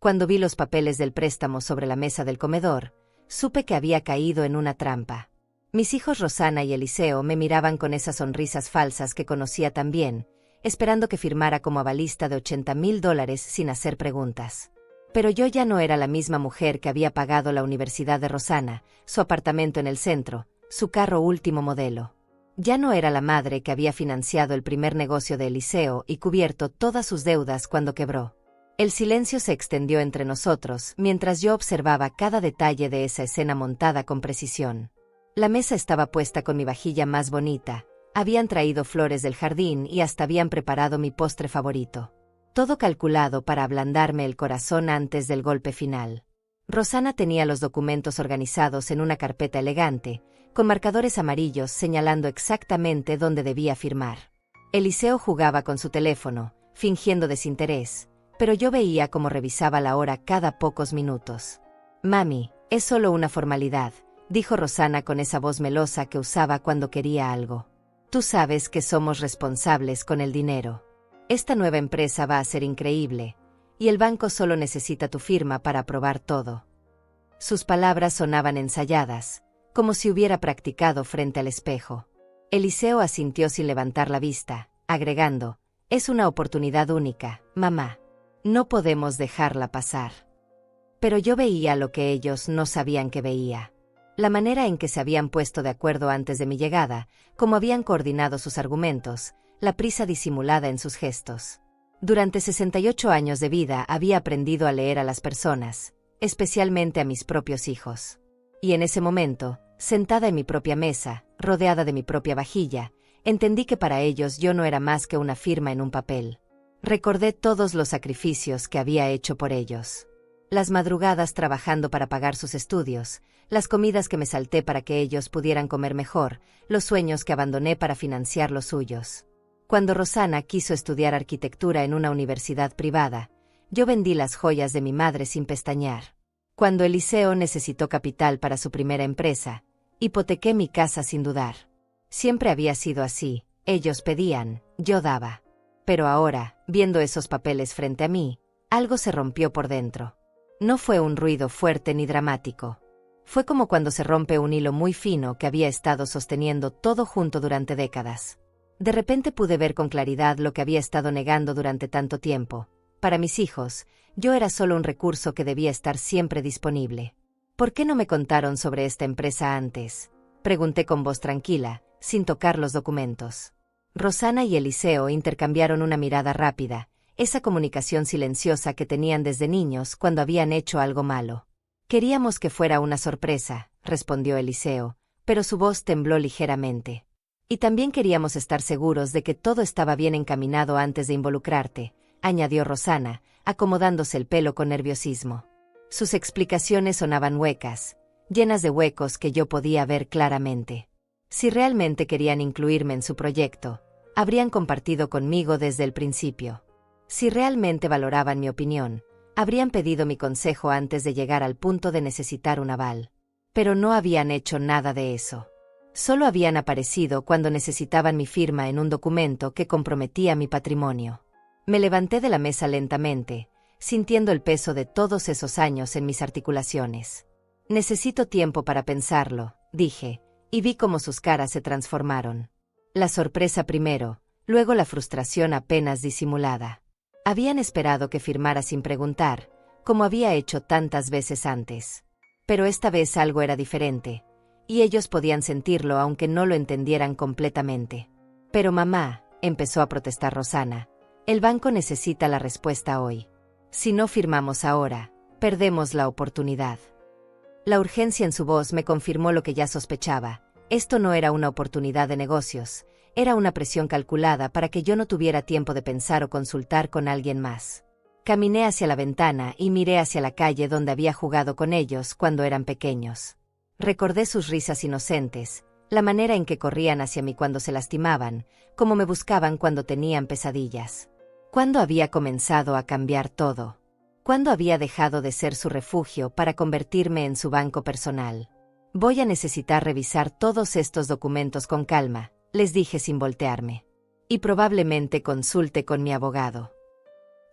Cuando vi los papeles del préstamo sobre la mesa del comedor, supe que había caído en una trampa. Mis hijos Rosana y Eliseo me miraban con esas sonrisas falsas que conocía tan bien, esperando que firmara como avalista de $80,000 sin hacer preguntas. Pero yo ya no era la misma mujer que había pagado la universidad de Rosana, su apartamento en el centro, su carro último modelo. Ya no era la madre que había financiado el primer negocio de Eliseo y cubierto todas sus deudas cuando quebró. El silencio se extendió entre nosotros mientras yo observaba cada detalle de esa escena montada con precisión. La mesa estaba puesta con mi vajilla más bonita, habían traído flores del jardín y hasta habían preparado mi postre favorito. Todo calculado para ablandarme el corazón antes del golpe final. Rosana tenía los documentos organizados en una carpeta elegante, con marcadores amarillos señalando exactamente dónde debía firmar. Eliseo jugaba con su teléfono, fingiendo desinterés, pero yo veía cómo revisaba la hora cada pocos minutos. «Mami, es solo una formalidad», dijo Rosana con esa voz melosa que usaba cuando quería algo. «Tú sabes que somos responsables con el dinero. Esta nueva empresa va a ser increíble, y el banco solo necesita tu firma para aprobar todo». Sus palabras sonaban ensayadas, como si hubiera practicado frente al espejo. Eliseo asintió sin levantar la vista, agregando: «Es una oportunidad única, mamá. No podemos dejarla pasar». Pero yo veía lo que ellos no sabían que veía. La manera en que se habían puesto de acuerdo antes de mi llegada, cómo habían coordinado sus argumentos, la prisa disimulada en sus gestos. Durante 68 años de vida había aprendido a leer a las personas, especialmente a mis propios hijos. Y en ese momento, sentada en mi propia mesa, rodeada de mi propia vajilla, entendí que para ellos yo no era más que una firma en un papel. Recordé todos los sacrificios que había hecho por ellos. Las madrugadas trabajando para pagar sus estudios, las comidas que me salté para que ellos pudieran comer mejor, los sueños que abandoné para financiar los suyos. Cuando Rosana quiso estudiar arquitectura en una universidad privada, yo vendí las joyas de mi madre sin pestañear. Cuando Eliseo necesitó capital para su primera empresa, hipotequé mi casa sin dudar. Siempre había sido así, ellos pedían, yo daba. Pero ahora, viendo esos papeles frente a mí, algo se rompió por dentro. No fue un ruido fuerte ni dramático. Fue como cuando se rompe un hilo muy fino que había estado sosteniendo todo junto durante décadas. De repente pude ver con claridad lo que había estado negando durante tanto tiempo. Para mis hijos, yo era solo un recurso que debía estar siempre disponible. ¿Por qué no me contaron sobre esta empresa antes?, pregunté con voz tranquila, sin tocar los documentos. Rosana y Eliseo intercambiaron una mirada rápida, esa comunicación silenciosa que tenían desde niños cuando habían hecho algo malo. «Queríamos que fuera una sorpresa», respondió Eliseo, pero su voz tembló ligeramente. «Y también queríamos estar seguros de que todo estaba bien encaminado antes de involucrarte», añadió Rosana, acomodándose el pelo con nerviosismo. Sus explicaciones sonaban huecas, llenas de huecos que yo podía ver claramente. Si realmente querían incluirme en su proyecto, habrían compartido conmigo desde el principio. Si realmente valoraban mi opinión, habrían pedido mi consejo antes de llegar al punto de necesitar un aval. Pero no habían hecho nada de eso. Solo habían aparecido cuando necesitaban mi firma en un documento que comprometía mi patrimonio. Me levanté de la mesa lentamente, sintiendo el peso de todos esos años en mis articulaciones. «Necesito tiempo para pensarlo», dije, y vi cómo sus caras se transformaron. La sorpresa primero, luego la frustración apenas disimulada. Habían esperado que firmara sin preguntar, como había hecho tantas veces antes. Pero esta vez algo era diferente, y ellos podían sentirlo aunque no lo entendieran completamente. «Pero mamá», empezó a protestar Rosana, «el banco necesita la respuesta hoy. Si no firmamos ahora, perdemos la oportunidad». La urgencia en su voz me confirmó lo que ya sospechaba. Esto no era una oportunidad de negocios, era una presión calculada para que yo no tuviera tiempo de pensar o consultar con alguien más. Caminé hacia la ventana y miré hacia la calle donde había jugado con ellos cuando eran pequeños. Recordé sus risas inocentes, la manera en que corrían hacia mí cuando se lastimaban, cómo me buscaban cuando tenían pesadillas. ¿Cuándo había comenzado a cambiar todo? ¿Cuándo había dejado de ser su refugio para convertirme en su banco personal? «Voy a necesitar revisar todos estos documentos con calma», les dije sin voltearme. «Y probablemente consulte con mi abogado».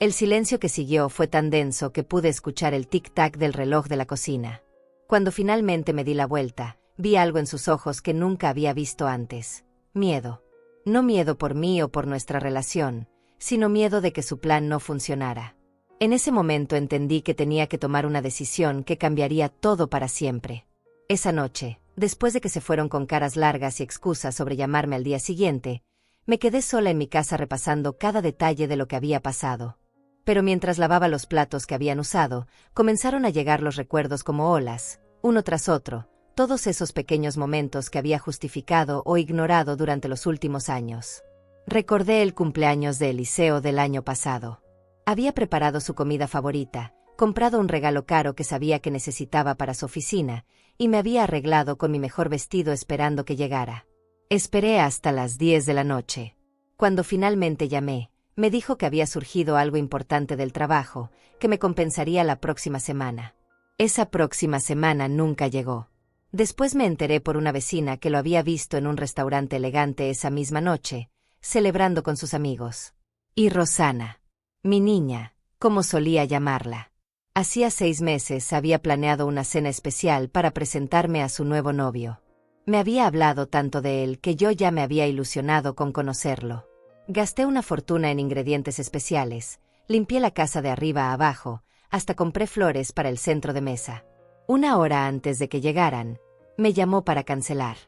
El silencio que siguió fue tan denso que pude escuchar el tic-tac del reloj de la cocina. Cuando finalmente me di la vuelta, vi algo en sus ojos que nunca había visto antes. Miedo. No miedo por mí o por nuestra relación, sino miedo de que su plan no funcionara. En ese momento entendí que tenía que tomar una decisión que cambiaría todo para siempre. Esa noche, después de que se fueron con caras largas y excusas sobre llamarme al día siguiente, me quedé sola en mi casa repasando cada detalle de lo que había pasado. Pero mientras lavaba los platos que habían usado, comenzaron a llegar los recuerdos como olas, uno tras otro, todos esos pequeños momentos que había justificado o ignorado durante los últimos años. Recordé el cumpleaños de Eliseo del año pasado. Había preparado su comida favorita, comprado un regalo caro que sabía que necesitaba para su oficina, y me había arreglado con mi mejor vestido esperando que llegara. Esperé hasta las 10 de la noche. Cuando finalmente llamé, me dijo que había surgido algo importante del trabajo, que me compensaría la próxima semana. Esa próxima semana nunca llegó. Después me enteré por una vecina que lo había visto en un restaurante elegante esa misma noche, celebrando con sus amigos. Y Rosana, mi niña, como solía llamarla. Hacía 6 meses había planeado una cena especial para presentarme a su nuevo novio. Me había hablado tanto de él que yo ya me había ilusionado con conocerlo. Gasté una fortuna en ingredientes especiales, limpié la casa de arriba a abajo, hasta compré flores para el centro de mesa. Una hora antes de que llegaran, me llamó para cancelar.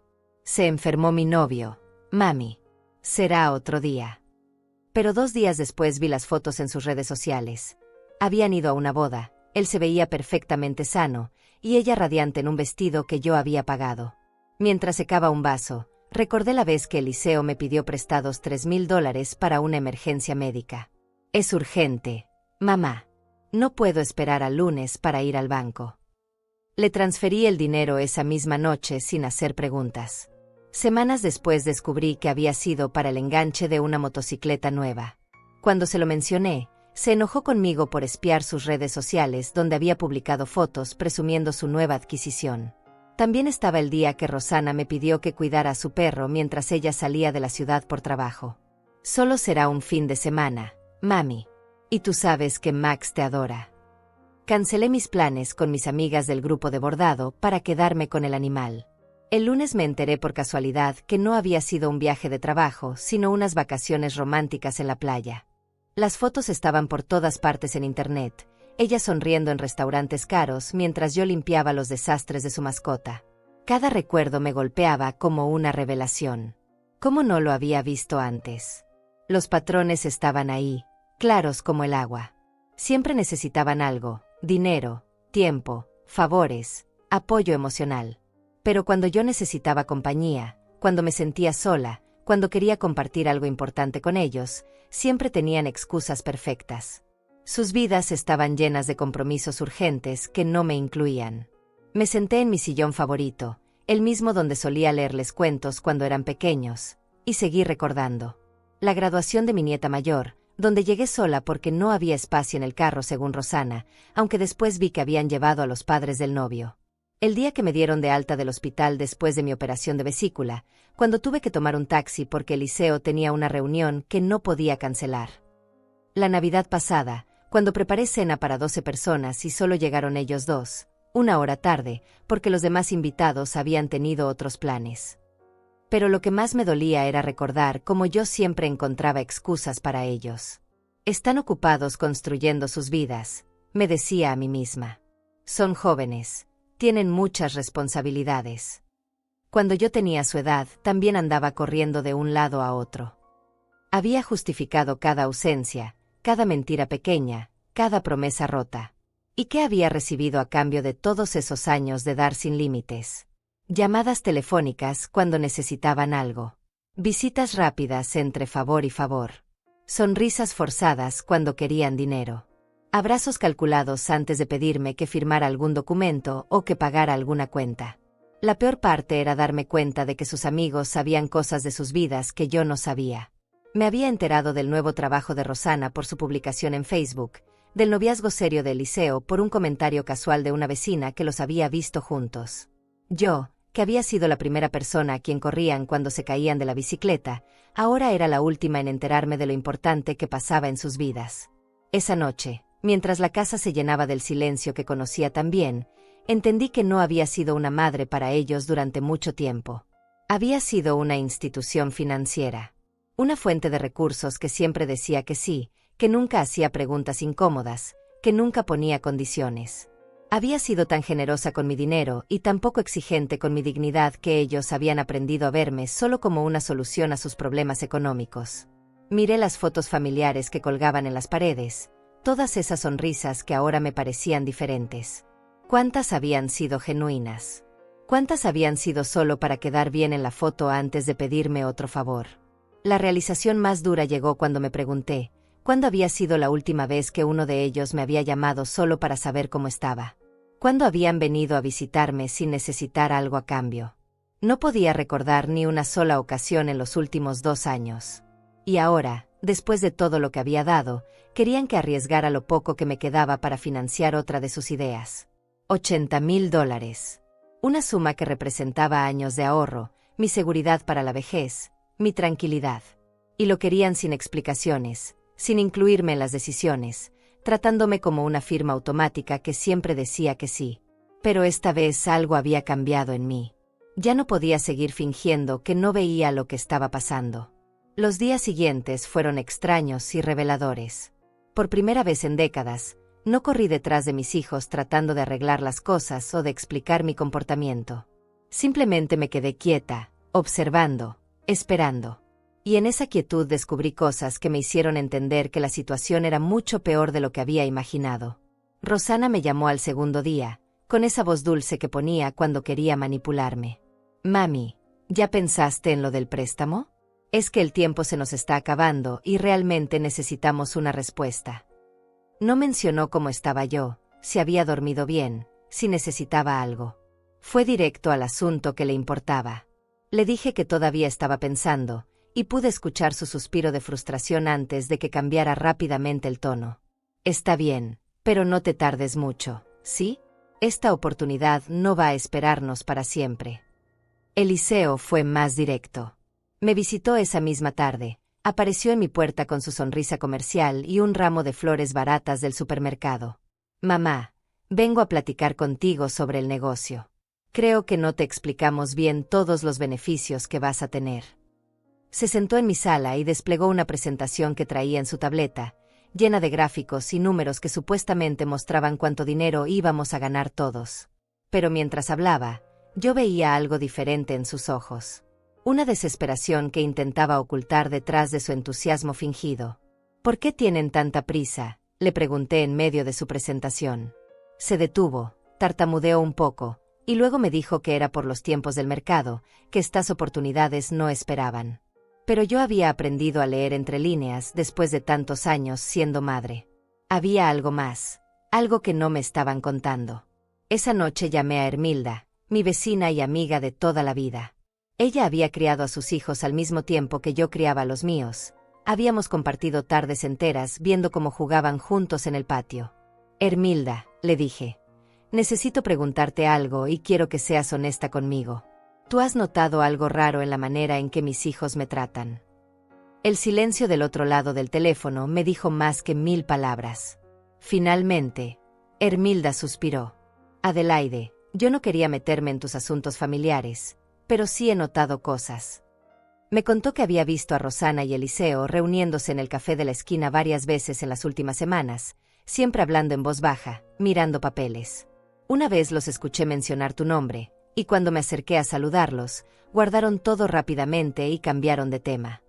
Se enfermó mi novio, mami. Será otro día. Pero 2 días después vi las fotos en sus redes sociales. Habían ido a una boda, él se veía perfectamente sano, y ella radiante en un vestido que yo había pagado. Mientras secaba un vaso, recordé la vez que Eliseo me pidió prestados $3,000 para una emergencia médica. Es urgente, mamá. No puedo esperar al lunes para ir al banco. Le transferí el dinero esa misma noche sin hacer preguntas. Semanas después descubrí que había sido para el enganche de una motocicleta nueva. Cuando se lo mencioné, se enojó conmigo por espiar sus redes sociales donde había publicado fotos presumiendo su nueva adquisición. También estaba el día que Rosana me pidió que cuidara a su perro mientras ella salía de la ciudad por trabajo. Solo será un fin de semana, mami. Y tú sabes que Max te adora. Cancelé mis planes con mis amigas del grupo de bordado para quedarme con el animal. El lunes me enteré por casualidad que no había sido un viaje de trabajo, sino unas vacaciones románticas en la playa. Las fotos estaban por todas partes en internet, ella sonriendo en restaurantes caros mientras yo limpiaba los desastres de su mascota. Cada recuerdo me golpeaba como una revelación. ¿Cómo no lo había visto antes? Los patrones estaban ahí, claros como el agua. Siempre necesitaban algo, dinero, tiempo, favores, apoyo emocional. Pero cuando yo necesitaba compañía, cuando me sentía sola, cuando quería compartir algo importante con ellos, siempre tenían excusas perfectas. Sus vidas estaban llenas de compromisos urgentes que no me incluían. Me senté en mi sillón favorito, el mismo donde solía leerles cuentos cuando eran pequeños, y seguí recordando. La graduación de mi nieta mayor, donde llegué sola porque no había espacio en el carro según Rosana, aunque después vi que habían llevado a los padres del novio. El día que me dieron de alta del hospital después de mi operación de vesícula, cuando tuve que tomar un taxi porque Eliseo tenía una reunión que no podía cancelar. La Navidad pasada, cuando preparé cena para 12 personas y solo llegaron ellos 2, 1 hora tarde, porque los demás invitados habían tenido otros planes. Pero lo que más me dolía era recordar cómo yo siempre encontraba excusas para ellos. Están ocupados construyendo sus vidas, me decía a mí misma. Son jóvenes, tienen muchas responsabilidades. Cuando yo tenía su edad, también andaba corriendo de un lado a otro. Había justificado cada ausencia, cada mentira pequeña, cada promesa rota. ¿Y qué había recibido a cambio de todos esos años de dar sin límites? Llamadas telefónicas cuando necesitaban algo. Visitas rápidas entre favor y favor. Sonrisas forzadas cuando querían dinero. Abrazos calculados antes de pedirme que firmara algún documento o que pagara alguna cuenta. La peor parte era darme cuenta de que sus amigos sabían cosas de sus vidas que yo no sabía. Me había enterado del nuevo trabajo de Rosana por su publicación en Facebook, del noviazgo serio de Eliseo por un comentario casual de una vecina que los había visto juntos. Yo, que había sido la primera persona a quien corrían cuando se caían de la bicicleta, ahora era la última en enterarme de lo importante que pasaba en sus vidas. Esa noche, mientras la casa se llenaba del silencio que conocía tan bien, entendí que no había sido una madre para ellos durante mucho tiempo. Había sido una institución financiera. Una fuente de recursos que siempre decía que sí, que nunca hacía preguntas incómodas, que nunca ponía condiciones. Había sido tan generosa con mi dinero y tan poco exigente con mi dignidad que ellos habían aprendido a verme solo como una solución a sus problemas económicos. Miré las fotos familiares que colgaban en las paredes, todas esas sonrisas que ahora me parecían diferentes. ¿Cuántas habían sido genuinas? ¿Cuántas habían sido solo para quedar bien en la foto antes de pedirme otro favor? La realización más dura llegó cuando me pregunté, ¿cuándo había sido la última vez que uno de ellos me había llamado solo para saber cómo estaba? ¿Cuándo habían venido a visitarme sin necesitar algo a cambio? No podía recordar ni una sola ocasión en los últimos 2 años. Y ahora, después de todo lo que había dado, querían que arriesgara lo poco que me quedaba para financiar otra de sus ideas. $80,000. Una suma que representaba años de ahorro, mi seguridad para la vejez, mi tranquilidad. Y lo querían sin explicaciones, sin incluirme en las decisiones, tratándome como una firma automática que siempre decía que sí. Pero esta vez algo había cambiado en mí. Ya no podía seguir fingiendo que no veía lo que estaba pasando. Los días siguientes fueron extraños y reveladores. Por primera vez en décadas, no corrí detrás de mis hijos tratando de arreglar las cosas o de explicar mi comportamiento. Simplemente me quedé quieta, observando, esperando. Y en esa quietud descubrí cosas que me hicieron entender que la situación era mucho peor de lo que había imaginado. Rosana me llamó al segundo día, con esa voz dulce que ponía cuando quería manipularme. «Mami, ¿ya pensaste en lo del préstamo? Es que el tiempo se nos está acabando y realmente necesitamos una respuesta». No mencionó cómo estaba yo, si había dormido bien, si necesitaba algo. Fue directo al asunto que le importaba. Le dije que todavía estaba pensando, y pude escuchar su suspiro de frustración antes de que cambiara rápidamente el tono. «Está bien, pero no te tardes mucho, ¿sí? Esta oportunidad no va a esperarnos para siempre». Eliseo fue más directo. Me visitó esa misma tarde, apareció en mi puerta con su sonrisa comercial y un ramo de flores baratas del supermercado. «Mamá, vengo a platicar contigo sobre el negocio. Creo que no te explicamos bien todos los beneficios que vas a tener». Se sentó en mi sala y desplegó una presentación que traía en su tableta, llena de gráficos y números que supuestamente mostraban cuánto dinero íbamos a ganar todos. Pero mientras hablaba, yo veía algo diferente en sus ojos. Una desesperación que intentaba ocultar detrás de su entusiasmo fingido. «¿Por qué tienen tanta prisa?», le pregunté en medio de su presentación. Se detuvo, tartamudeó un poco, y luego me dijo que era por los tiempos del mercado, que estas oportunidades no esperaban. Pero yo había aprendido a leer entre líneas después de tantos años siendo madre. Había algo más, algo que no me estaban contando. Esa noche llamé a Hermilda, mi vecina y amiga de toda la vida. Ella había criado a sus hijos al mismo tiempo que yo criaba a los míos. Habíamos compartido tardes enteras viendo cómo jugaban juntos en el patio. «Hermilda», le dije, «necesito preguntarte algo y quiero que seas honesta conmigo. ¿Tú has notado algo raro en la manera en que mis hijos me tratan?». El silencio del otro lado del teléfono me dijo más que 1000 palabras. Finalmente, Hermilda suspiró. «Adelaide, yo no quería meterme en tus asuntos familiares, pero sí he notado cosas». Me contó que había visto a Rosana y Eliseo reuniéndose en el café de la esquina varias veces en las últimas semanas, siempre hablando en voz baja, mirando papeles. «Una vez los escuché mencionar tu nombre, y cuando me acerqué a saludarlos, guardaron todo rápidamente y cambiaron de tema».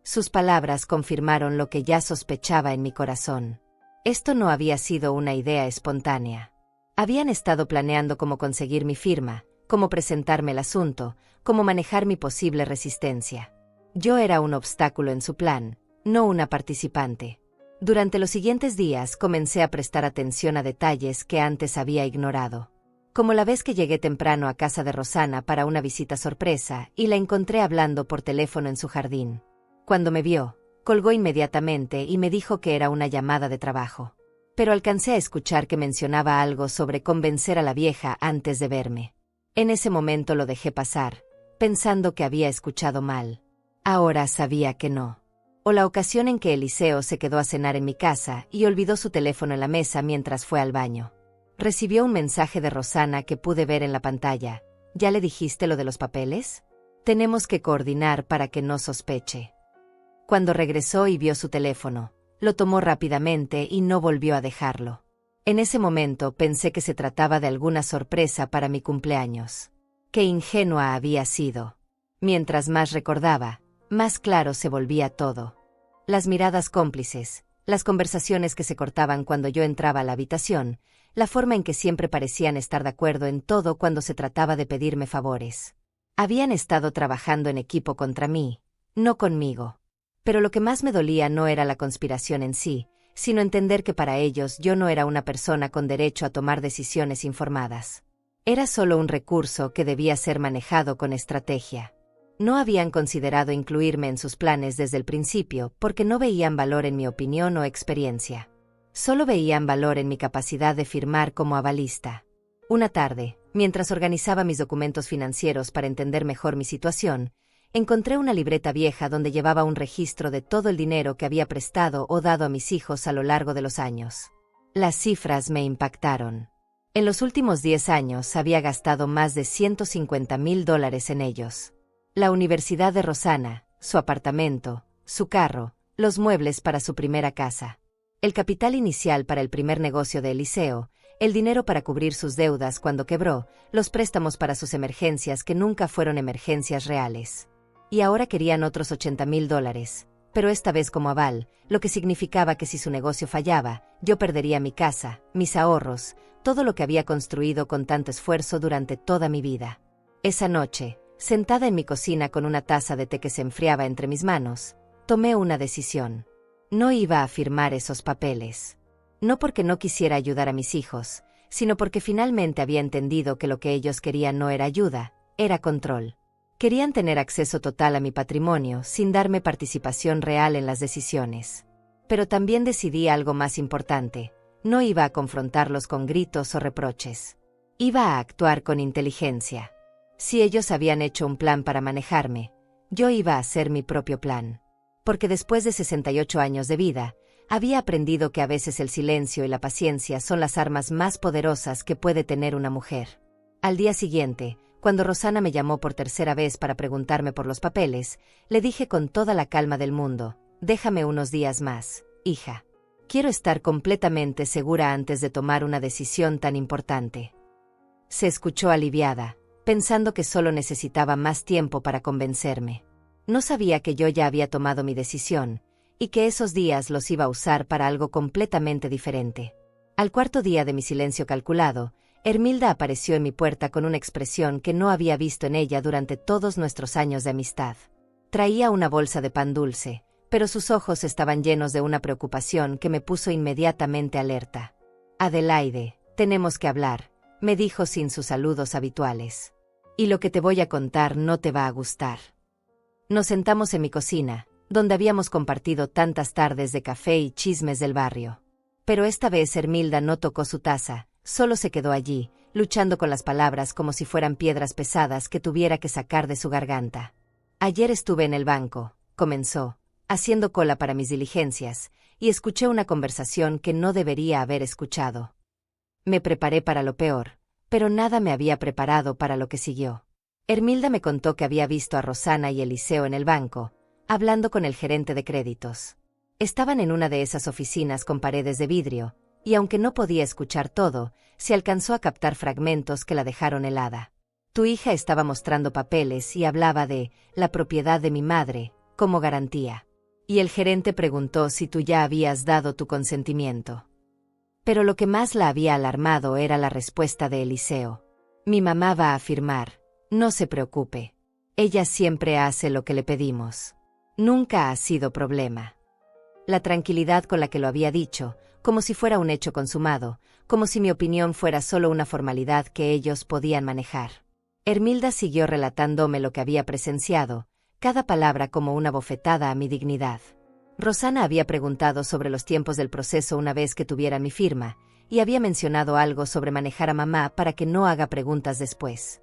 Sus palabras confirmaron lo que ya sospechaba en mi corazón. Esto no había sido una idea espontánea. Habían estado planeando cómo conseguir mi firma, cómo presentarme el asunto, cómo manejar mi posible resistencia. Yo era un obstáculo en su plan, no una participante. Durante los siguientes días comencé a prestar atención a detalles que antes había ignorado. Como la vez que llegué temprano a casa de Rosana para una visita sorpresa y la encontré hablando por teléfono en su jardín. Cuando me vio, colgó inmediatamente y me dijo que era una llamada de trabajo. Pero alcancé a escuchar que mencionaba algo sobre convencer a la vieja antes de verme. En ese momento lo dejé pasar, pensando que había escuchado mal. Ahora sabía que no. O la ocasión en que Eliseo se quedó a cenar en mi casa y olvidó su teléfono en la mesa mientras fue al baño. Recibió un mensaje de Rosana que pude ver en la pantalla. ¿Ya le dijiste lo de los papeles? Tenemos que coordinar para que no sospeche. Cuando regresó y vio su teléfono, lo tomó rápidamente y no volvió a dejarlo. En ese momento pensé que se trataba de alguna sorpresa para mi cumpleaños. Qué ingenua había sido. Mientras más recordaba, más claro se volvía todo. Las miradas cómplices, las conversaciones que se cortaban cuando yo entraba a la habitación, la forma en que siempre parecían estar de acuerdo en todo cuando se trataba de pedirme favores. Habían estado trabajando en equipo contra mí, no conmigo. Pero lo que más me dolía no era la conspiración en sí, sino entender que para ellos yo no era una persona con derecho a tomar decisiones informadas. Era solo un recurso que debía ser manejado con estrategia. No habían considerado incluirme en sus planes desde el principio porque no veían valor en mi opinión o experiencia. Solo veían valor en mi capacidad de firmar como avalista. Una tarde, mientras organizaba mis documentos financieros para entender mejor mi situación, encontré una libreta vieja donde llevaba un registro de todo el dinero que había prestado o dado a mis hijos a lo largo de los años. Las cifras me impactaron. En los últimos 10 años había gastado más de $150,000 en ellos. La universidad de Rosana, su apartamento, su carro, los muebles para su primera casa, el capital inicial para el primer negocio de Eliseo, el dinero para cubrir sus deudas cuando quebró, los préstamos para sus emergencias que nunca fueron emergencias reales. Y ahora querían otros $80,000, pero esta vez como aval, lo que significaba que si su negocio fallaba, yo perdería mi casa, mis ahorros, todo lo que había construido con tanto esfuerzo durante toda mi vida. Esa noche, sentada en mi cocina con una taza de té que se enfriaba entre mis manos, tomé una decisión. No iba a firmar esos papeles. No porque no quisiera ayudar a mis hijos, sino porque finalmente había entendido que lo que ellos querían no era ayuda, era control. Querían tener acceso total a mi patrimonio sin darme participación real en las decisiones. Pero también decidí algo más importante. No iba a confrontarlos con gritos o reproches. Iba a actuar con inteligencia. Si ellos habían hecho un plan para manejarme, yo iba a hacer mi propio plan. Porque después de 68 años de vida, había aprendido que a veces el silencio y la paciencia son las armas más poderosas que puede tener una mujer. Al día siguiente, cuando Rosana me llamó por tercera vez para preguntarme por los papeles, le dije con toda la calma del mundo: déjame unos días más, hija. Quiero estar completamente segura antes de tomar una decisión tan importante. Se escuchó aliviada, pensando que solo necesitaba más tiempo para convencerme. No sabía que yo ya había tomado mi decisión, y que esos días los iba a usar para algo completamente diferente. Al cuarto día de mi silencio calculado, Hermilda apareció en mi puerta con una expresión que no había visto en ella durante todos nuestros años de amistad. Traía una bolsa de pan dulce, pero sus ojos estaban llenos de una preocupación que me puso inmediatamente alerta. Adelaide, tenemos que hablar, me dijo sin sus saludos habituales. Y lo que te voy a contar no te va a gustar. Nos sentamos en mi cocina, donde habíamos compartido tantas tardes de café y chismes del barrio. Pero esta vez Hermilda no tocó su taza, solo se quedó allí, luchando con las palabras como si fueran piedras pesadas que tuviera que sacar de su garganta. Ayer estuve en el banco, comenzó, haciendo cola para mis diligencias, y escuché una conversación que no debería haber escuchado. Me preparé para lo peor, pero nada me había preparado para lo que siguió. Hermilda me contó que había visto a Rosana y Eliseo en el banco, hablando con el gerente de créditos. Estaban en una de esas oficinas con paredes de vidrio, y aunque no podía escuchar todo, se alcanzó a captar fragmentos que la dejaron helada. Tu hija estaba mostrando papeles y hablaba de la propiedad de mi madre, como garantía. Y el gerente preguntó si tú ya habías dado tu consentimiento. Pero lo que más la había alarmado era la respuesta de Eliseo. Mi mamá va a firmar, no se preocupe. Ella siempre hace lo que le pedimos. Nunca ha sido problema. La tranquilidad con la que lo había dicho, como si fuera un hecho consumado, como si mi opinión fuera solo una formalidad que ellos podían manejar. Hermilda siguió relatándome lo que había presenciado, cada palabra como una bofetada a mi dignidad. Rosana había preguntado sobre los tiempos del proceso una vez que tuviera mi firma, y había mencionado algo sobre manejar a mamá para que no haga preguntas después.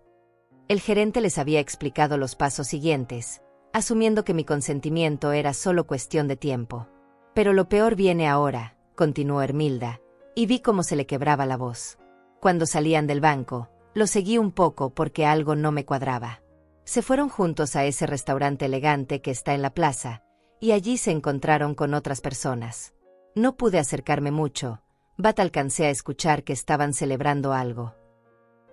El gerente les había explicado los pasos siguientes. asumiendo que mi consentimiento era solo cuestión de tiempo. Pero lo peor viene ahora, continuó Hermilda, y vi cómo se le quebraba la voz. Cuando salían del banco, lo seguí un poco porque algo no me cuadraba. Se fueron juntos a ese restaurante elegante que está en la plaza, y allí se encontraron con otras personas. No pude acercarme mucho, alcancé a escuchar que estaban celebrando algo.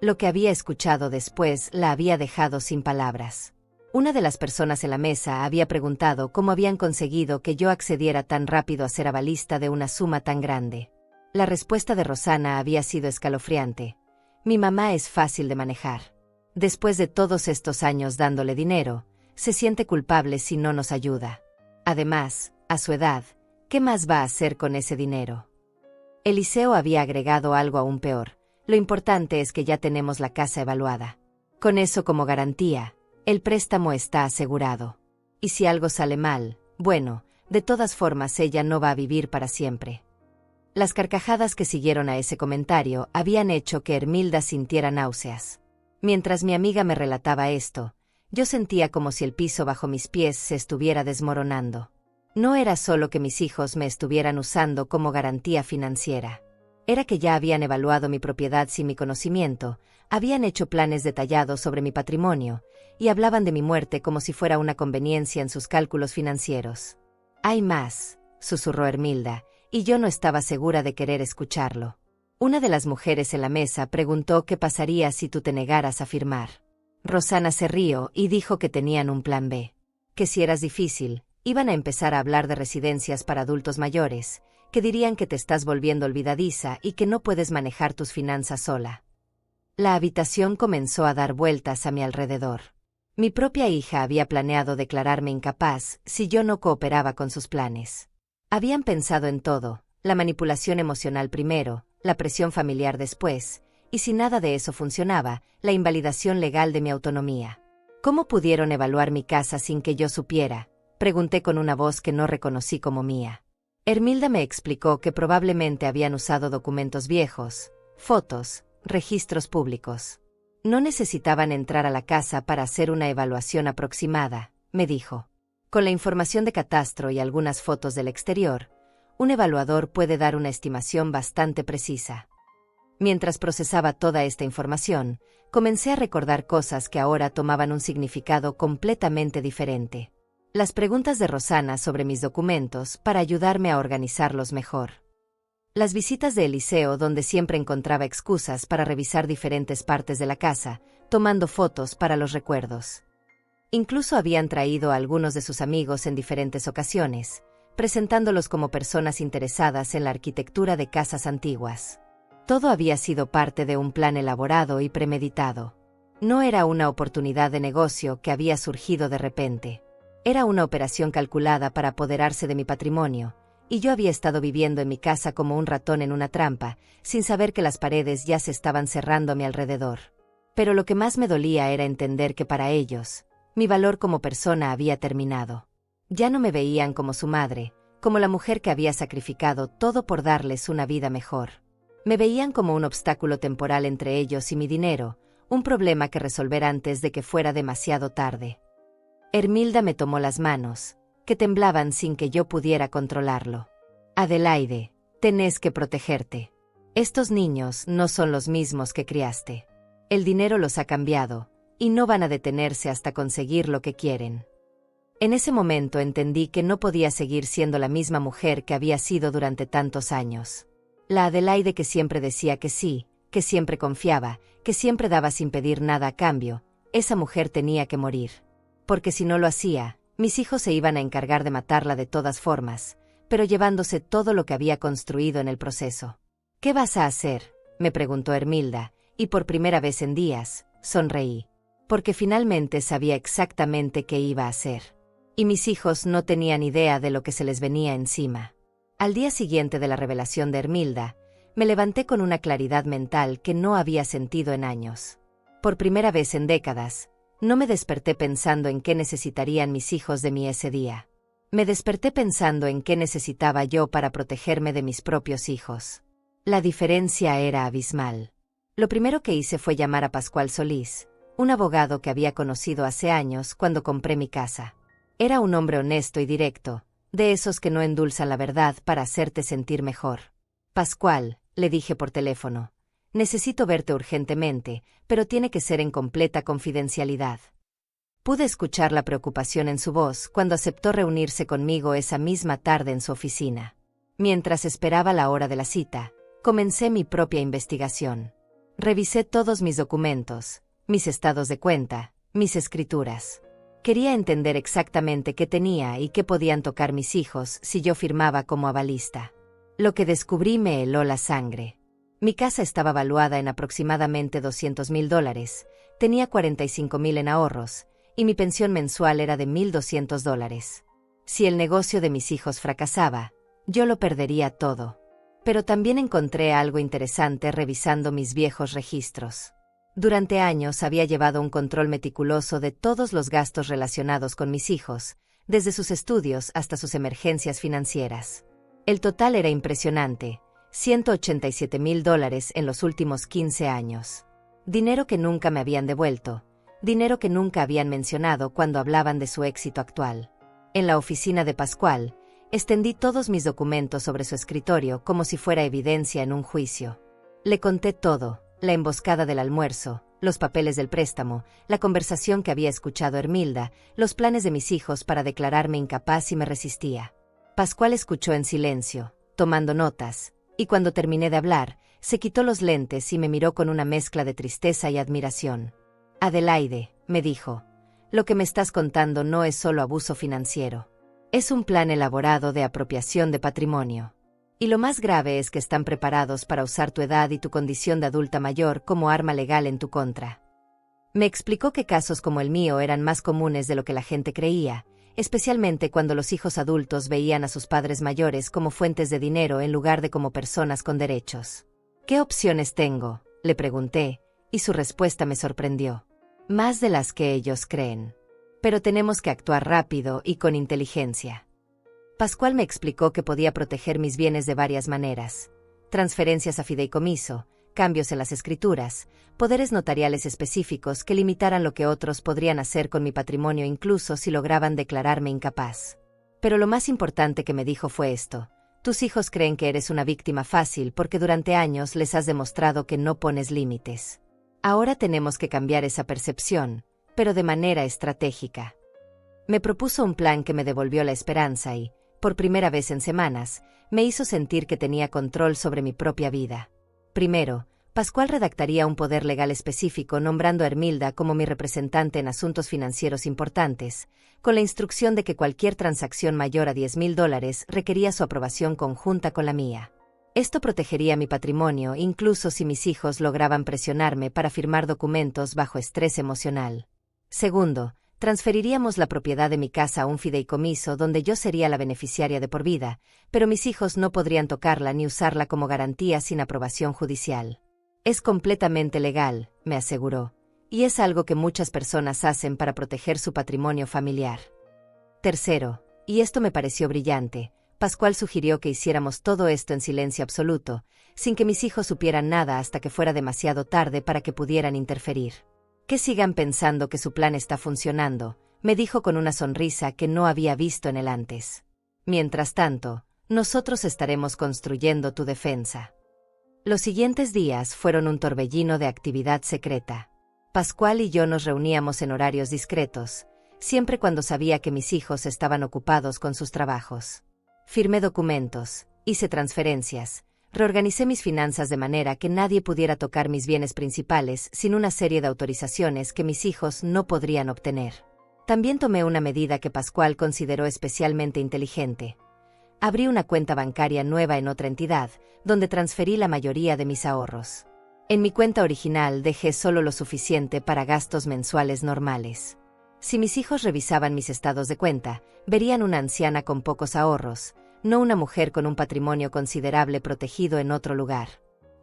Lo que había escuchado después la había dejado sin palabras. Una de las personas en la mesa había preguntado cómo habían conseguido que yo accediera tan rápido a ser avalista de una suma tan grande. La respuesta de Rosana había sido escalofriante. Mi mamá es fácil de manejar. Después de todos estos años dándole dinero, se siente culpable si no nos ayuda. Además, a su edad, ¿qué más va a hacer con ese dinero? Eliseo había agregado algo aún peor. Lo importante es que ya tenemos la casa evaluada. Con eso como garantía, el préstamo está asegurado. Y si algo sale mal, bueno, de todas formas ella no va a vivir para siempre. Las carcajadas que siguieron a ese comentario habían hecho que Hermilda sintiera náuseas. Mientras mi amiga me relataba esto, yo sentía como si el piso bajo mis pies se estuviera desmoronando. No era solo que mis hijos me estuvieran usando como garantía financiera. Era que ya habían evaluado mi propiedad sin mi conocimiento, habían hecho planes detallados sobre mi patrimonio, y hablaban de mi muerte como si fuera una conveniencia en sus cálculos financieros. «Hay más», susurró Hermilda, y yo no estaba segura de querer escucharlo. Una de las mujeres en la mesa preguntó qué pasaría si tú te negaras a firmar. Rosana se rió y dijo que tenían un plan B. Que si eras difícil, iban a empezar a hablar de residencias para adultos mayores, que dirían que te estás volviendo olvidadiza y que no puedes manejar tus finanzas sola. La habitación comenzó a dar vueltas a mi alrededor. Mi propia hija había planeado declararme incapaz si yo no cooperaba con sus planes. Habían pensado en todo, la manipulación emocional primero, la presión familiar después, y si nada de eso funcionaba, la invalidación legal de mi autonomía. ¿Cómo pudieron evaluar mi casa sin que yo supiera?, pregunté con una voz que no reconocí como mía. Hermilda me explicó que probablemente habían usado documentos viejos, fotos, registros públicos. No necesitaban entrar a la casa para hacer una evaluación aproximada, me dijo. Con la información de catastro y algunas fotos del exterior, un evaluador puede dar una estimación bastante precisa. Mientras procesaba toda esta información, comencé a recordar cosas que ahora tomaban un significado completamente diferente. Las preguntas de Rosana sobre mis documentos para ayudarme a organizarlos mejor. Las visitas de Eliseo donde siempre encontraba excusas para revisar diferentes partes de la casa, tomando fotos para los recuerdos. Incluso habían traído a algunos de sus amigos en diferentes ocasiones, presentándolos como personas interesadas en la arquitectura de casas antiguas. Todo había sido parte de un plan elaborado y premeditado. No era una oportunidad de negocio que había surgido de repente. Era una operación calculada para apoderarse de mi patrimonio, y yo había estado viviendo en mi casa como un ratón en una trampa, sin saber que las paredes ya se estaban cerrando a mi alrededor. Pero lo que más me dolía era entender que para ellos, mi valor como persona había terminado. Ya no me veían como su madre, como la mujer que había sacrificado todo por darles una vida mejor. Me veían como un obstáculo temporal entre ellos y mi dinero, un problema que resolver antes de que fuera demasiado tarde. Hermilda me tomó las manos, que temblaban sin que yo pudiera controlarlo. Adelaide, tenés que protegerte. Estos niños no son los mismos que criaste. El dinero los ha cambiado, y no van a detenerse hasta conseguir lo que quieren. En ese momento entendí que no podía seguir siendo la misma mujer que había sido durante tantos años. La Adelaide que siempre decía que sí, que siempre confiaba, que siempre daba sin pedir nada a cambio, esa mujer tenía que morir. Porque si no lo hacía, mis hijos se iban a encargar de matarla de todas formas, pero llevándose todo lo que había construido en el proceso. ¿Qué vas a hacer?, me preguntó Hermilda, y por primera vez en días, sonreí. Porque finalmente sabía exactamente qué iba a hacer. Y mis hijos no tenían idea de lo que se les venía encima. Al día siguiente de la revelación de Hermilda, me levanté con una claridad mental que no había sentido en años. Por primera vez en décadas, no me desperté pensando en qué necesitarían mis hijos de mí ese día. Me desperté pensando en qué necesitaba yo para protegerme de mis propios hijos. La diferencia era abismal. Lo primero que hice fue llamar a Pascual Solís, un abogado que había conocido hace años cuando compré mi casa. Era un hombre honesto y directo, de esos que no endulzan la verdad para hacerte sentir mejor. Pascual, le dije por teléfono, necesito verte urgentemente, pero tiene que ser en completa confidencialidad. Pude escuchar la preocupación en su voz cuando aceptó reunirse conmigo esa misma tarde en su oficina. Mientras esperaba la hora de la cita, comencé mi propia investigación. Revisé todos mis documentos, mis estados de cuenta, mis escrituras. Quería entender exactamente qué tenía y qué podían tocar mis hijos si yo firmaba como avalista. Lo que descubrí me heló la sangre. Mi casa estaba valuada en aproximadamente $200,000, tenía $45,000 en ahorros, y mi pensión mensual era de $1,200. Si el negocio de mis hijos fracasaba, yo lo perdería todo. Pero también encontré algo interesante revisando mis viejos registros. Durante años había llevado un control meticuloso de todos los gastos relacionados con mis hijos, desde sus estudios hasta sus emergencias financieras. El total era impresionante, $187,000 en los últimos 15 años. Dinero que nunca me habían devuelto, dinero que nunca habían mencionado cuando hablaban de su éxito actual. En la oficina de Pascual, extendí todos mis documentos sobre su escritorio como si fuera evidencia en un juicio. Le conté todo, la emboscada del almuerzo, los papeles del préstamo, la conversación que había escuchado Hermilda, los planes de mis hijos para declararme incapaz si me resistía. Pascual escuchó en silencio, tomando notas, y cuando terminé de hablar, se quitó los lentes y me miró con una mezcla de tristeza y admiración. Adelaide, me dijo, lo que me estás contando no es solo abuso financiero. Es un plan elaborado de apropiación de patrimonio. Y lo más grave es que están preparados para usar tu edad y tu condición de adulta mayor como arma legal en tu contra. Me explicó que casos como el mío eran más comunes de lo que la gente creía, especialmente cuando los hijos adultos veían a sus padres mayores como fuentes de dinero en lugar de como personas con derechos. ¿Qué opciones tengo?, le pregunté, y su respuesta me sorprendió. Más de las que ellos creen. Pero tenemos que actuar rápido y con inteligencia. Pascual me explicó que podía proteger mis bienes de varias maneras: transferencias a fideicomiso, cambios en las escrituras, poderes notariales específicos que limitaran lo que otros podrían hacer con mi patrimonio incluso si lograban declararme incapaz. Pero lo más importante que me dijo fue esto: tus hijos creen que eres una víctima fácil porque durante años les has demostrado que no pones límites. Ahora tenemos que cambiar esa percepción, pero de manera estratégica. Me propuso un plan que me devolvió la esperanza y, por primera vez en semanas, me hizo sentir que tenía control sobre mi propia vida. Primero, Pascual redactaría un poder legal específico nombrando a Hermilda como mi representante en asuntos financieros importantes, con la instrucción de que cualquier transacción mayor a $10,000 requería su aprobación conjunta con la mía. Esto protegería mi patrimonio incluso si mis hijos lograban presionarme para firmar documentos bajo estrés emocional. Segundo, transferiríamos la propiedad de mi casa a un fideicomiso donde yo sería la beneficiaria de por vida, pero mis hijos no podrían tocarla ni usarla como garantía sin aprobación judicial. Es completamente legal, me aseguró, y es algo que muchas personas hacen para proteger su patrimonio familiar. Tercero, y esto me pareció brillante, Pascual sugirió que hiciéramos todo esto en silencio absoluto, sin que mis hijos supieran nada hasta que fuera demasiado tarde para que pudieran interferir. Que sigan pensando que su plan está funcionando, me dijo con una sonrisa que no había visto en él antes. Mientras tanto, nosotros estaremos construyendo tu defensa. Los siguientes días fueron un torbellino de actividad secreta. Pascual y yo nos reuníamos en horarios discretos, siempre cuando sabía que mis hijos estaban ocupados con sus trabajos. Firmé documentos, hice transferencias, reorganicé mis finanzas de manera que nadie pudiera tocar mis bienes principales sin una serie de autorizaciones que mis hijos no podrían obtener. También tomé una medida que Pascual consideró especialmente inteligente. Abrí una cuenta bancaria nueva en otra entidad, donde transferí la mayoría de mis ahorros. En mi cuenta original dejé solo lo suficiente para gastos mensuales normales. Si mis hijos revisaban mis estados de cuenta, verían una anciana con pocos ahorros, no una mujer con un patrimonio considerable protegido en otro lugar.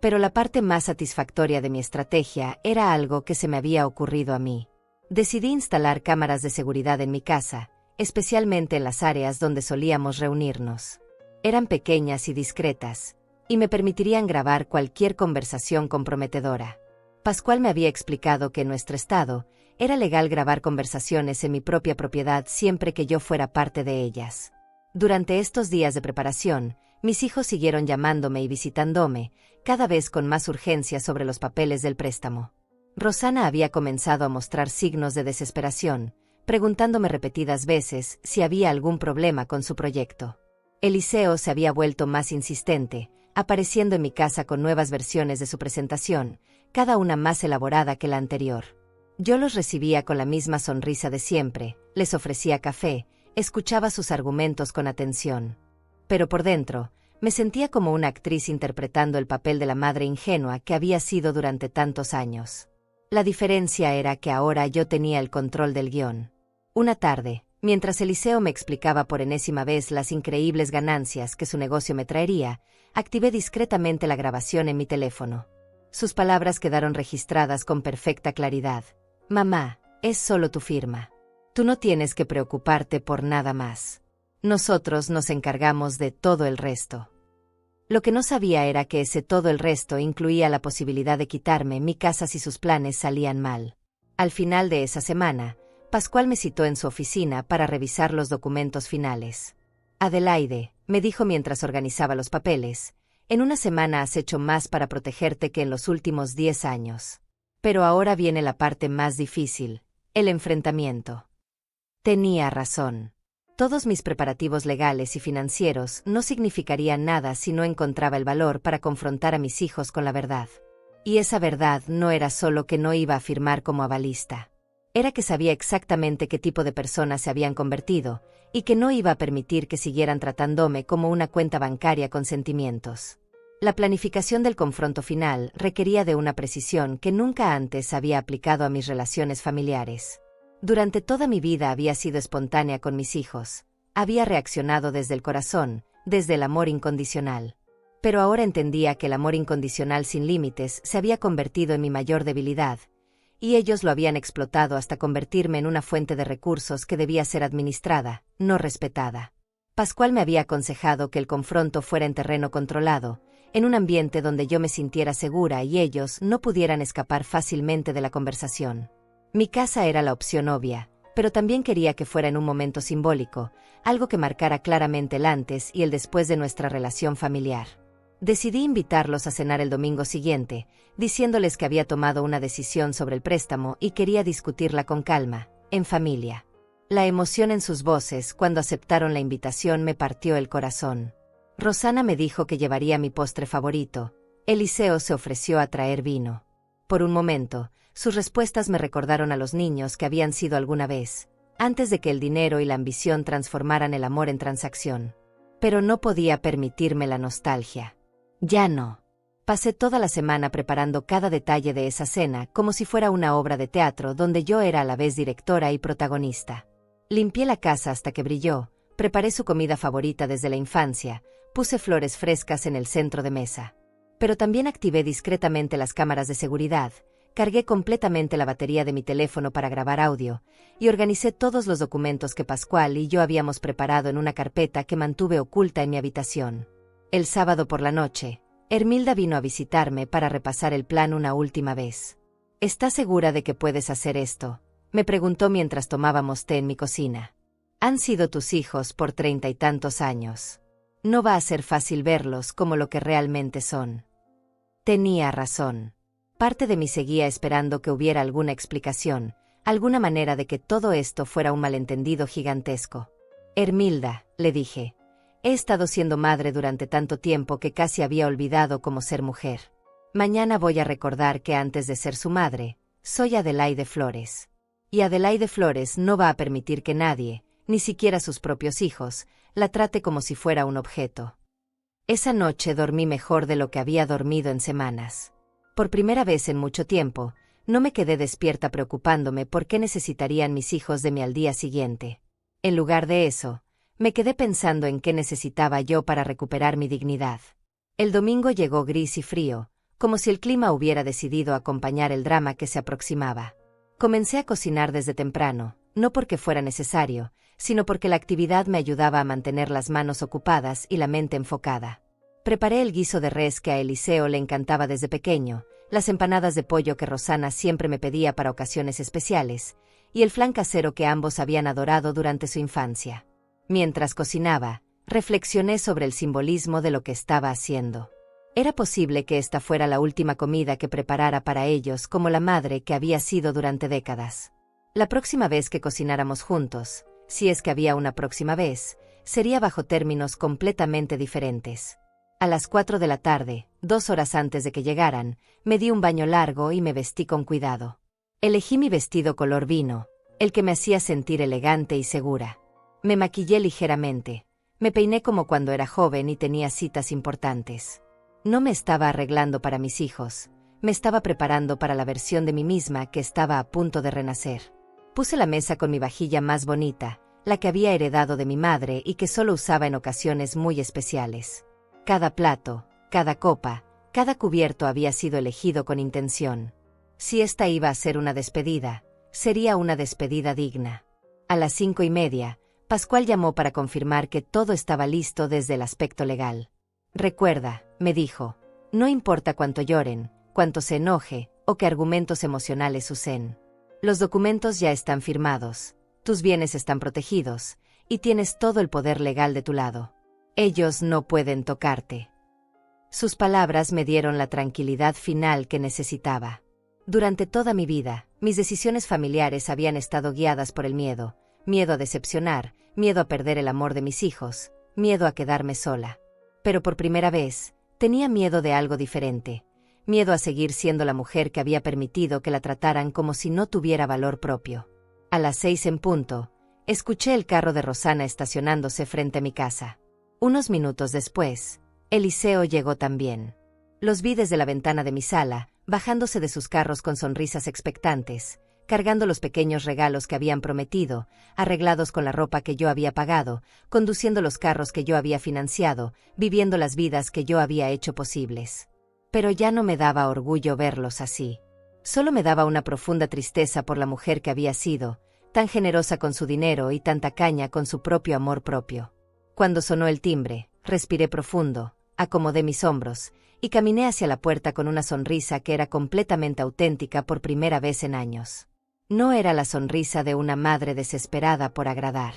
Pero la parte más satisfactoria de mi estrategia era algo que se me había ocurrido a mí. Decidí instalar cámaras de seguridad en mi casa, especialmente en las áreas donde solíamos reunirnos. Eran pequeñas y discretas, y me permitirían grabar cualquier conversación comprometedora. Pascual me había explicado que en nuestro estado era legal grabar conversaciones en mi propia propiedad siempre que yo fuera parte de ellas. Durante estos días de preparación, mis hijos siguieron llamándome y visitándome, cada vez con más urgencia sobre los papeles del préstamo. Rosana había comenzado a mostrar signos de desesperación, preguntándome repetidas veces si había algún problema con su proyecto. Eliseo se había vuelto más insistente, apareciendo en mi casa con nuevas versiones de su presentación, cada una más elaborada que la anterior. Yo los recibía con la misma sonrisa de siempre, les ofrecía café, escuchaba sus argumentos con atención. Pero por dentro, me sentía como una actriz interpretando el papel de la madre ingenua que había sido durante tantos años. La diferencia era que ahora yo tenía el control del guión. Una tarde, mientras Eliseo me explicaba por enésima vez las increíbles ganancias que su negocio me traería, activé discretamente la grabación en mi teléfono. Sus palabras quedaron registradas con perfecta claridad. Mamá, es solo tu firma. Tú no tienes que preocuparte por nada más. Nosotros nos encargamos de todo el resto. Lo que no sabía era que ese todo el resto incluía la posibilidad de quitarme mi casa si sus planes salían mal. Al final de esa semana, Pascual me citó en su oficina para revisar los documentos finales. Adelaide, me dijo mientras organizaba los papeles, en una semana has hecho más para protegerte que en los últimos 10 años. Pero ahora viene la parte más difícil, el enfrentamiento. Tenía razón. Todos mis preparativos legales y financieros no significarían nada si no encontraba el valor para confrontar a mis hijos con la verdad. Y esa verdad no era solo que no iba a firmar como avalista. Era que sabía exactamente qué tipo de personas se habían convertido, y que no iba a permitir que siguieran tratándome como una cuenta bancaria con sentimientos. La planificación del confronto final requería de una precisión que nunca antes había aplicado a mis relaciones familiares. Durante toda mi vida había sido espontánea con mis hijos. Había reaccionado desde el corazón, desde el amor incondicional. Pero ahora entendía que el amor incondicional sin límites se había convertido en mi mayor debilidad, y ellos lo habían explotado hasta convertirme en una fuente de recursos que debía ser administrada, no respetada. Pascual me había aconsejado que el confronto fuera en terreno controlado, en un ambiente donde yo me sintiera segura y ellos no pudieran escapar fácilmente de la conversación. Mi casa era la opción obvia, pero también quería que fuera en un momento simbólico, algo que marcara claramente el antes y el después de nuestra relación familiar. Decidí invitarlos a cenar el domingo siguiente, diciéndoles que había tomado una decisión sobre el préstamo y quería discutirla con calma, en familia. La emoción en sus voces cuando aceptaron la invitación me partió el corazón. Rosana me dijo que llevaría mi postre favorito. Eliseo se ofreció a traer vino. Por un momento, sus respuestas me recordaron a los niños que habían sido alguna vez, antes de que el dinero y la ambición transformaran el amor en transacción. Pero no podía permitirme la nostalgia. Ya no. Pasé toda la semana preparando cada detalle de esa cena como si fuera una obra de teatro donde yo era a la vez directora y protagonista. Limpié la casa hasta que brilló, preparé su comida favorita desde la infancia, puse flores frescas en el centro de mesa. Pero también activé discretamente las cámaras de seguridad, cargué completamente la batería de mi teléfono para grabar audio, y organicé todos los documentos que Pascual y yo habíamos preparado en una carpeta que mantuve oculta en mi habitación. El sábado por la noche, Hermilda vino a visitarme para repasar el plan una última vez. ¿Estás segura de que puedes hacer esto?, me preguntó mientras tomábamos té en mi cocina. Han sido tus hijos por 30 y tantos años. No va a ser fácil verlos como lo que realmente son. Tenía razón. Parte de mí seguía esperando que hubiera alguna explicación, alguna manera de que todo esto fuera un malentendido gigantesco. Hermilda, le dije, he estado siendo madre durante tanto tiempo que casi había olvidado cómo ser mujer. Mañana voy a recordar que antes de ser su madre, soy Adelaide Flores. Y Adelaide Flores no va a permitir que nadie, ni siquiera sus propios hijos, la trate como si fuera un objeto. Esa noche dormí mejor de lo que había dormido en semanas. Por primera vez en mucho tiempo, no me quedé despierta preocupándome por qué necesitarían mis hijos de mí al día siguiente. En lugar de eso, me quedé pensando en qué necesitaba yo para recuperar mi dignidad. El domingo llegó gris y frío, como si el clima hubiera decidido acompañar el drama que se aproximaba. Comencé a cocinar desde temprano, no porque fuera necesario, sino porque la actividad me ayudaba a mantener las manos ocupadas y la mente enfocada. Preparé el guiso de res que a Eliseo le encantaba desde pequeño, las empanadas de pollo que Rosana siempre me pedía para ocasiones especiales, y el flan casero que ambos habían adorado durante su infancia. Mientras cocinaba, reflexioné sobre el simbolismo de lo que estaba haciendo. Era posible que esta fuera la última comida que preparara para ellos como la madre que había sido durante décadas. La próxima vez que cocináramos juntos, si es que había una próxima vez, sería bajo términos completamente diferentes. A las 4 de la tarde, 2 horas antes de que llegaran, me di un baño largo y me vestí con cuidado. Elegí mi vestido color vino, el que me hacía sentir elegante y segura. Me maquillé ligeramente, me peiné como cuando era joven y tenía citas importantes. No me estaba arreglando para mis hijos, me estaba preparando para la versión de mí misma que estaba a punto de renacer. Puse la mesa con mi vajilla más bonita, la que había heredado de mi madre y que solo usaba en ocasiones muy especiales. Cada plato, cada copa, cada cubierto había sido elegido con intención. Si esta iba a ser una despedida, sería una despedida digna. A las 5:30, Pascual llamó para confirmar que todo estaba listo desde el aspecto legal. Recuerda, me dijo, no importa cuánto lloren, cuánto se enoje, o qué argumentos emocionales usen. Los documentos ya están firmados, tus bienes están protegidos, y tienes todo el poder legal de tu lado. Ellos no pueden tocarte. Sus palabras me dieron la tranquilidad final que necesitaba. Durante toda mi vida, mis decisiones familiares habían estado guiadas por el miedo, miedo a decepcionar, miedo a perder el amor de mis hijos, miedo a quedarme sola. Pero por primera vez, tenía miedo de algo diferente, miedo a seguir siendo la mujer que había permitido que la trataran como si no tuviera valor propio. A las 6 en punto, escuché el carro de Rosana estacionándose frente a mi casa. Unos minutos después, Eliseo llegó también. Los vi desde la ventana de mi sala, bajándose de sus carros con sonrisas expectantes, cargando los pequeños regalos que habían prometido, arreglados con la ropa que yo había pagado, conduciendo los carros que yo había financiado, viviendo las vidas que yo había hecho posibles. Pero ya no me daba orgullo verlos así. Solo me daba una profunda tristeza por la mujer que había sido, tan generosa con su dinero y tan tacaña con su propio amor propio. Cuando sonó el timbre, respiré profundo, acomodé mis hombros, y caminé hacia la puerta con una sonrisa que era completamente auténtica por primera vez en años. No era la sonrisa de una madre desesperada por agradar.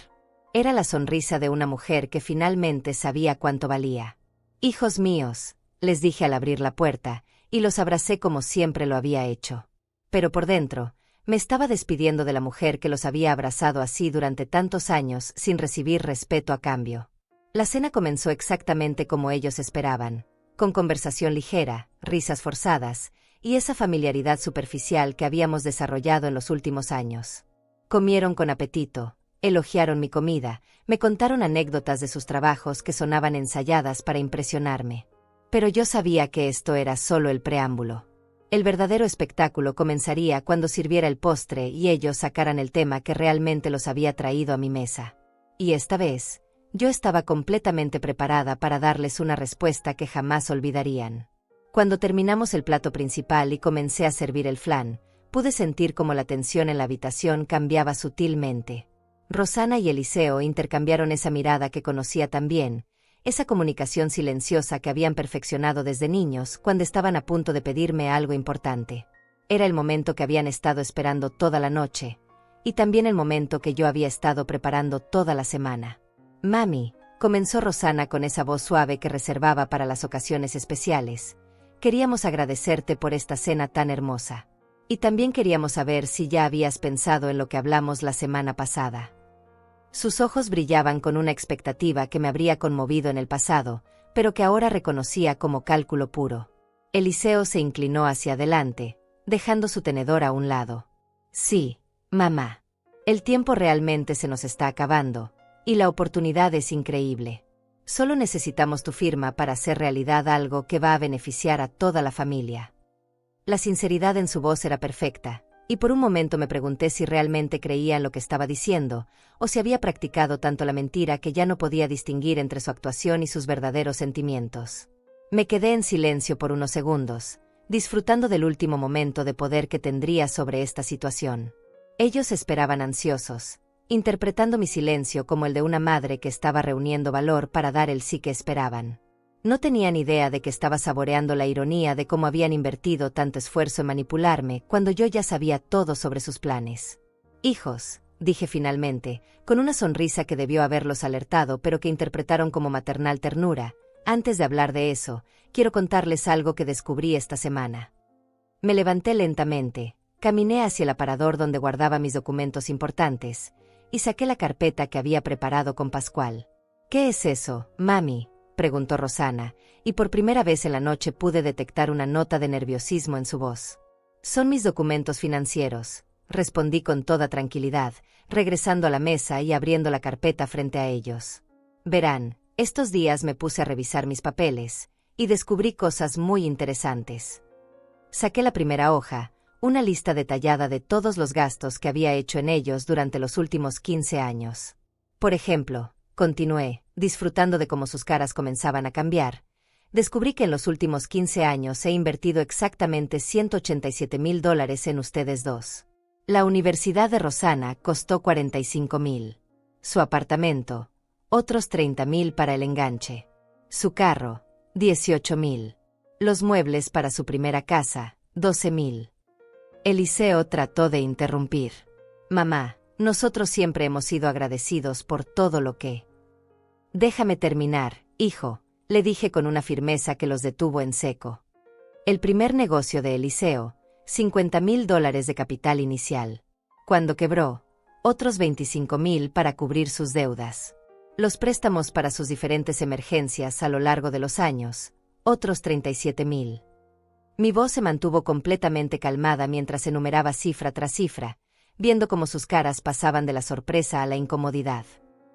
Era la sonrisa de una mujer que finalmente sabía cuánto valía. «Hijos míos», les dije al abrir la puerta, y los abracé como siempre lo había hecho. Pero por dentro, me estaba despidiendo de la mujer que los había abrazado así durante tantos años sin recibir respeto a cambio. La cena comenzó exactamente como ellos esperaban, con conversación ligera, risas forzadas, y esa familiaridad superficial que habíamos desarrollado en los últimos años. Comieron con apetito, elogiaron mi comida, me contaron anécdotas de sus trabajos que sonaban ensayadas para impresionarme. Pero yo sabía que esto era solo el preámbulo. El verdadero espectáculo comenzaría cuando sirviera el postre y ellos sacaran el tema que realmente los había traído a mi mesa. Y esta vez, yo estaba completamente preparada para darles una respuesta que jamás olvidarían. Cuando terminamos el plato principal y comencé a servir el flan, pude sentir cómo la tensión en la habitación cambiaba sutilmente. Rosana y Eliseo intercambiaron esa mirada que conocía tan bien, esa comunicación silenciosa que habían perfeccionado desde niños cuando estaban a punto de pedirme algo importante. Era el momento que habían estado esperando toda la noche, y también el momento que yo había estado preparando toda la semana. «Mami», comenzó Rosana con esa voz suave que reservaba para las ocasiones especiales, «queríamos agradecerte por esta cena tan hermosa. Y también queríamos saber si ya habías pensado en lo que hablamos la semana pasada». Sus ojos brillaban con una expectativa que me habría conmovido en el pasado, pero que ahora reconocía como cálculo puro. Eliseo se inclinó hacia adelante, dejando su tenedor a un lado. «Sí, mamá. El tiempo realmente se nos está acabando, y la oportunidad es increíble. Solo necesitamos tu firma para hacer realidad algo que va a beneficiar a toda la familia». La sinceridad en su voz era perfecta, y por un momento me pregunté si realmente creía en lo que estaba diciendo, o si había practicado tanto la mentira que ya no podía distinguir entre su actuación y sus verdaderos sentimientos. Me quedé en silencio por unos segundos, disfrutando del último momento de poder que tendría sobre esta situación. Ellos esperaban ansiosos, interpretando mi silencio como el de una madre que estaba reuniendo valor para dar el sí que esperaban. No tenían idea de que estaba saboreando la ironía de cómo habían invertido tanto esfuerzo en manipularme cuando yo ya sabía todo sobre sus planes. Hijos, dije finalmente, con una sonrisa que debió haberlos alertado pero que interpretaron como maternal ternura. Antes de hablar de eso, quiero contarles algo que descubrí esta semana. Me levanté lentamente, caminé hacia el aparador donde guardaba mis documentos importantes, y saqué la carpeta que había preparado con Pascual. «¿Qué es eso, mami?», preguntó Rosana, y por primera vez en la noche pude detectar una nota de nerviosismo en su voz. «Son mis documentos financieros», respondí con toda tranquilidad, regresando a la mesa y abriendo la carpeta frente a ellos. «Verán, estos días me puse a revisar mis papeles, y descubrí cosas muy interesantes». Saqué la primera hoja, una lista detallada de todos los gastos que había hecho en ellos durante los últimos 15 años. Por ejemplo, continué, disfrutando de cómo sus caras comenzaban a cambiar, descubrí que en los últimos 15 años he invertido exactamente $187,000 en ustedes dos. La universidad de Rosana costó $45,000. Su apartamento, otros $30,000 para el enganche. Su carro, $18,000. Los muebles para su primera casa, $12,000. Eliseo trató de interrumpir. «Mamá, nosotros siempre hemos sido agradecidos por todo lo que...». «Déjame terminar, hijo», le dije con una firmeza que los detuvo en seco. El primer negocio de Eliseo, $50,000 de capital inicial. Cuando quebró, otros $25,000 para cubrir sus deudas. Los préstamos para sus diferentes emergencias a lo largo de los años, otros $37,000. Mi voz se mantuvo completamente calmada mientras enumeraba cifra tras cifra, viendo cómo sus caras pasaban de la sorpresa a la incomodidad.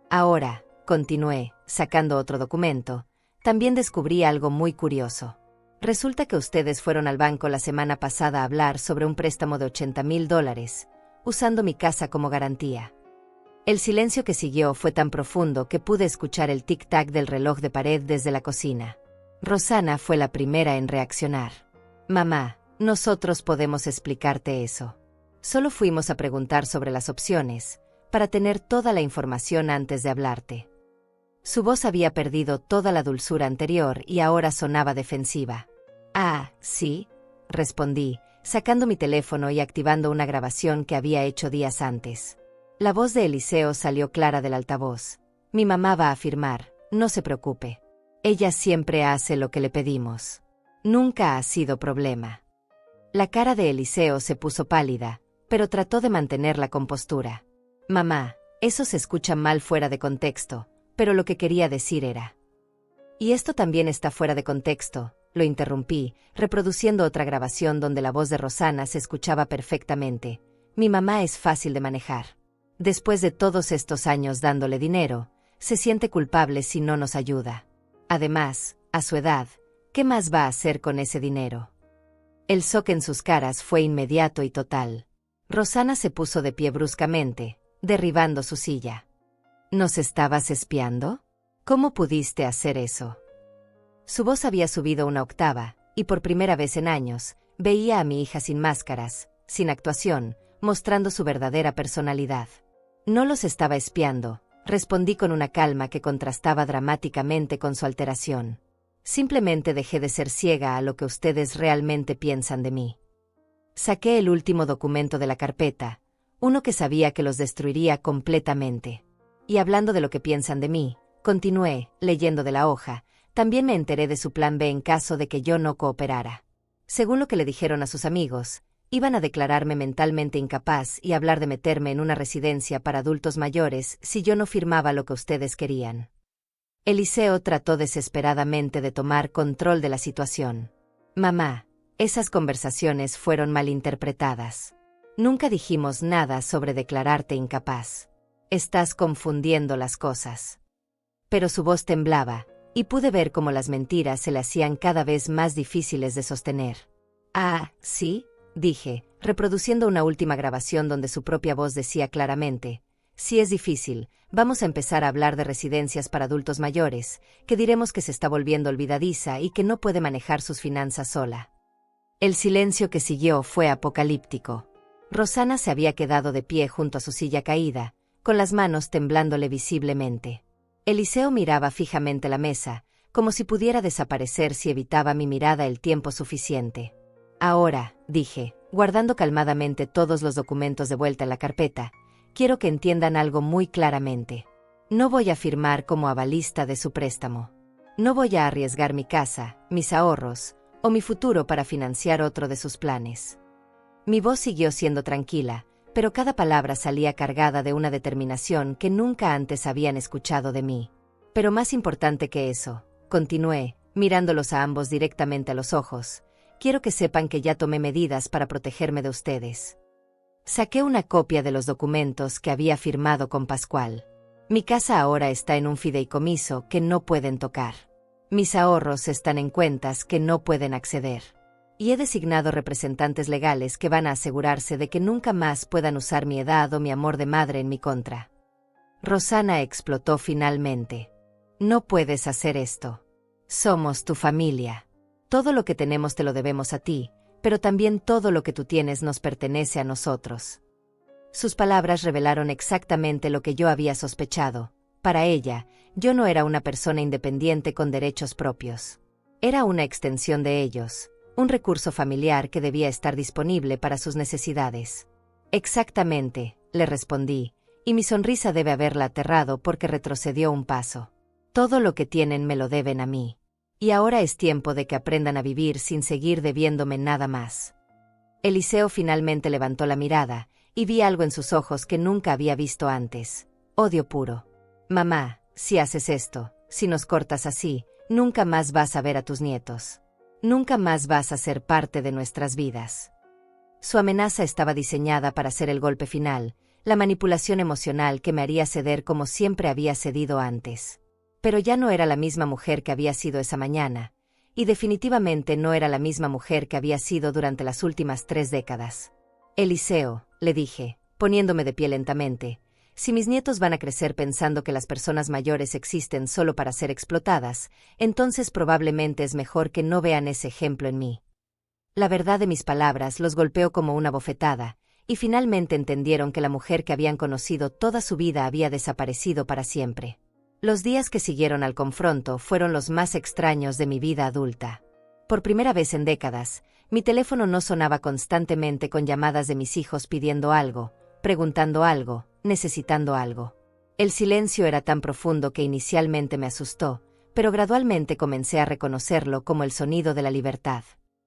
«Ahora», continué, sacando otro documento, «también descubrí algo muy curioso. Resulta que ustedes fueron al banco la semana pasada a hablar sobre un préstamo de $80,000, usando mi casa como garantía». El silencio que siguió fue tan profundo que pude escuchar el tic-tac del reloj de pared desde la cocina. Rosana fue la primera en reaccionar. «Mamá, nosotros podemos explicarte eso. Solo fuimos a preguntar sobre las opciones, para tener toda la información antes de hablarte». Su voz había perdido toda la dulzura anterior y ahora sonaba defensiva. «Ah, sí», respondí, sacando mi teléfono y activando una grabación que había hecho días antes. La voz de Eliseo salió clara del altavoz. «Mi mamá va a firmar, no se preocupe. Ella siempre hace lo que le pedimos. Nunca ha sido problema». La cara de Eliseo se puso pálida, pero trató de mantener la compostura. «Mamá, eso se escucha mal fuera de contexto, pero lo que quería decir era...». «Y esto también está fuera de contexto», lo interrumpí, reproduciendo otra grabación donde la voz de Rosana se escuchaba perfectamente. «Mi mamá es fácil de manejar. Después de todos estos años dándole dinero, se siente culpable si no nos ayuda. Además, a su edad, ¿qué más va a hacer con ese dinero?». El shock en sus caras fue inmediato y total. Rosana se puso de pie bruscamente, derribando su silla. «¿Nos estabas espiando? ¿Cómo pudiste hacer eso?». Su voz había subido una octava, y por primera vez en años, veía a mi hija sin máscaras, sin actuación, mostrando su verdadera personalidad. «No los estaba espiando», respondí con una calma que contrastaba dramáticamente con su alteración. «Simplemente dejé de ser ciega a lo que ustedes realmente piensan de mí». Saqué el último documento de la carpeta, uno que sabía que los destruiría completamente. Y hablando de lo que piensan de mí, continué, leyendo de la hoja, también me enteré de su plan B en caso de que yo no cooperara. Según lo que le dijeron a sus amigos, iban a declararme mentalmente incapaz y hablar de meterme en una residencia para adultos mayores si yo no firmaba lo que ustedes querían. Eliseo trató desesperadamente de tomar control de la situación. «Mamá, esas conversaciones fueron malinterpretadas. Nunca dijimos nada sobre declararte incapaz. Estás confundiendo las cosas». Pero su voz temblaba, y pude ver cómo las mentiras se le hacían cada vez más difíciles de sostener. «Ah, ¿sí?», dije, reproduciendo una última grabación donde su propia voz decía claramente: «Sí es difícil, vamos a empezar a hablar de residencias para adultos mayores, que diremos que se está volviendo olvidadiza y que no puede manejar sus finanzas sola». El silencio que siguió fue apocalíptico. Rosana se había quedado de pie junto a su silla caída, con las manos temblándole visiblemente. Eliseo miraba fijamente la mesa, como si pudiera desaparecer si evitaba mi mirada el tiempo suficiente. Ahora, dije, guardando calmadamente todos los documentos de vuelta en la carpeta, quiero que entiendan algo muy claramente. No voy a firmar como avalista de su préstamo. No voy a arriesgar mi casa, mis ahorros, o mi futuro para financiar otro de sus planes. Mi voz siguió siendo tranquila, pero cada palabra salía cargada de una determinación que nunca antes habían escuchado de mí. Pero más importante que eso, continué, mirándolos a ambos directamente a los ojos, quiero que sepan que ya tomé medidas para protegerme de ustedes. Saqué una copia de los documentos que había firmado con Pascual. Mi casa ahora está en un fideicomiso que no pueden tocar. Mis ahorros están en cuentas que no pueden acceder. Y he designado representantes legales que van a asegurarse de que nunca más puedan usar mi edad o mi amor de madre en mi contra. Rosana explotó finalmente. No puedes hacer esto. Somos tu familia. Todo lo que tenemos te lo debemos a ti, pero también todo lo que tú tienes nos pertenece a nosotros. Sus palabras revelaron exactamente lo que yo había sospechado. Para ella, yo no era una persona independiente con derechos propios. Era una extensión de ellos, un recurso familiar que debía estar disponible para sus necesidades. Exactamente, le respondí, y mi sonrisa debe haberla aterrado porque retrocedió un paso. Todo lo que tienen me lo deben a mí. Y ahora es tiempo de que aprendan a vivir sin seguir debiéndome nada más. Eliseo finalmente levantó la mirada, y vi algo en sus ojos que nunca había visto antes. Odio puro. Mamá, si haces esto, si nos cortas así, nunca más vas a ver a tus nietos. Nunca más vas a ser parte de nuestras vidas. Su amenaza estaba diseñada para ser el golpe final, la manipulación emocional que me haría ceder como siempre había cedido antes. Pero ya no era la misma mujer que había sido esa mañana, y definitivamente no era la misma mujer que había sido durante las últimas 3 décadas. Eliseo, le dije, poniéndome de pie lentamente, si mis nietos van a crecer pensando que las personas mayores existen solo para ser explotadas, entonces probablemente es mejor que no vean ese ejemplo en mí. La verdad de mis palabras los golpeó como una bofetada, y finalmente entendieron que la mujer que habían conocido toda su vida había desaparecido para siempre. Los días que siguieron al confronto fueron los más extraños de mi vida adulta. Por primera vez en décadas, mi teléfono no sonaba constantemente con llamadas de mis hijos pidiendo algo, preguntando algo, necesitando algo. El silencio era tan profundo que inicialmente me asustó, pero gradualmente comencé a reconocerlo como el sonido de la libertad.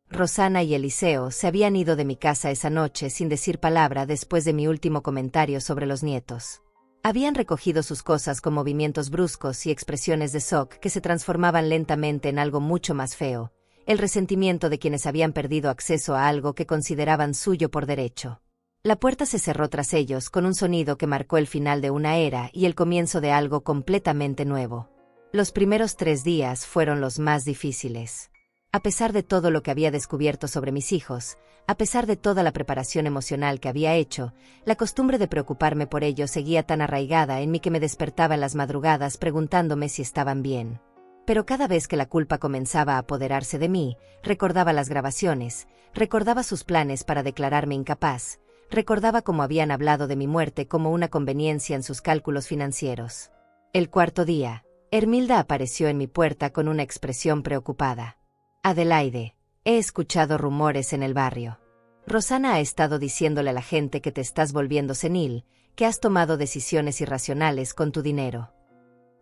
Rosana y Eliseo se habían ido de mi casa esa noche sin decir palabra después de mi último comentario sobre los nietos. Habían recogido sus cosas con movimientos bruscos y expresiones de shock que se transformaban lentamente en algo mucho más feo, el resentimiento de quienes habían perdido acceso a algo que consideraban suyo por derecho. La puerta se cerró tras ellos con un sonido que marcó el final de una era y el comienzo de algo completamente nuevo. Los primeros 3 días fueron los más difíciles. A pesar de todo lo que había descubierto sobre mis hijos, a pesar de toda la preparación emocional que había hecho, la costumbre de preocuparme por ellos seguía tan arraigada en mí que me despertaba en las madrugadas preguntándome si estaban bien. Pero cada vez que la culpa comenzaba a apoderarse de mí, recordaba las grabaciones, recordaba sus planes para declararme incapaz, recordaba cómo habían hablado de mi muerte como una conveniencia en sus cálculos financieros. El 4.º día, Hermilda apareció en mi puerta con una expresión preocupada. Adelaide, he escuchado rumores en el barrio. Rosana ha estado diciéndole a la gente que te estás volviendo senil, que has tomado decisiones irracionales con tu dinero.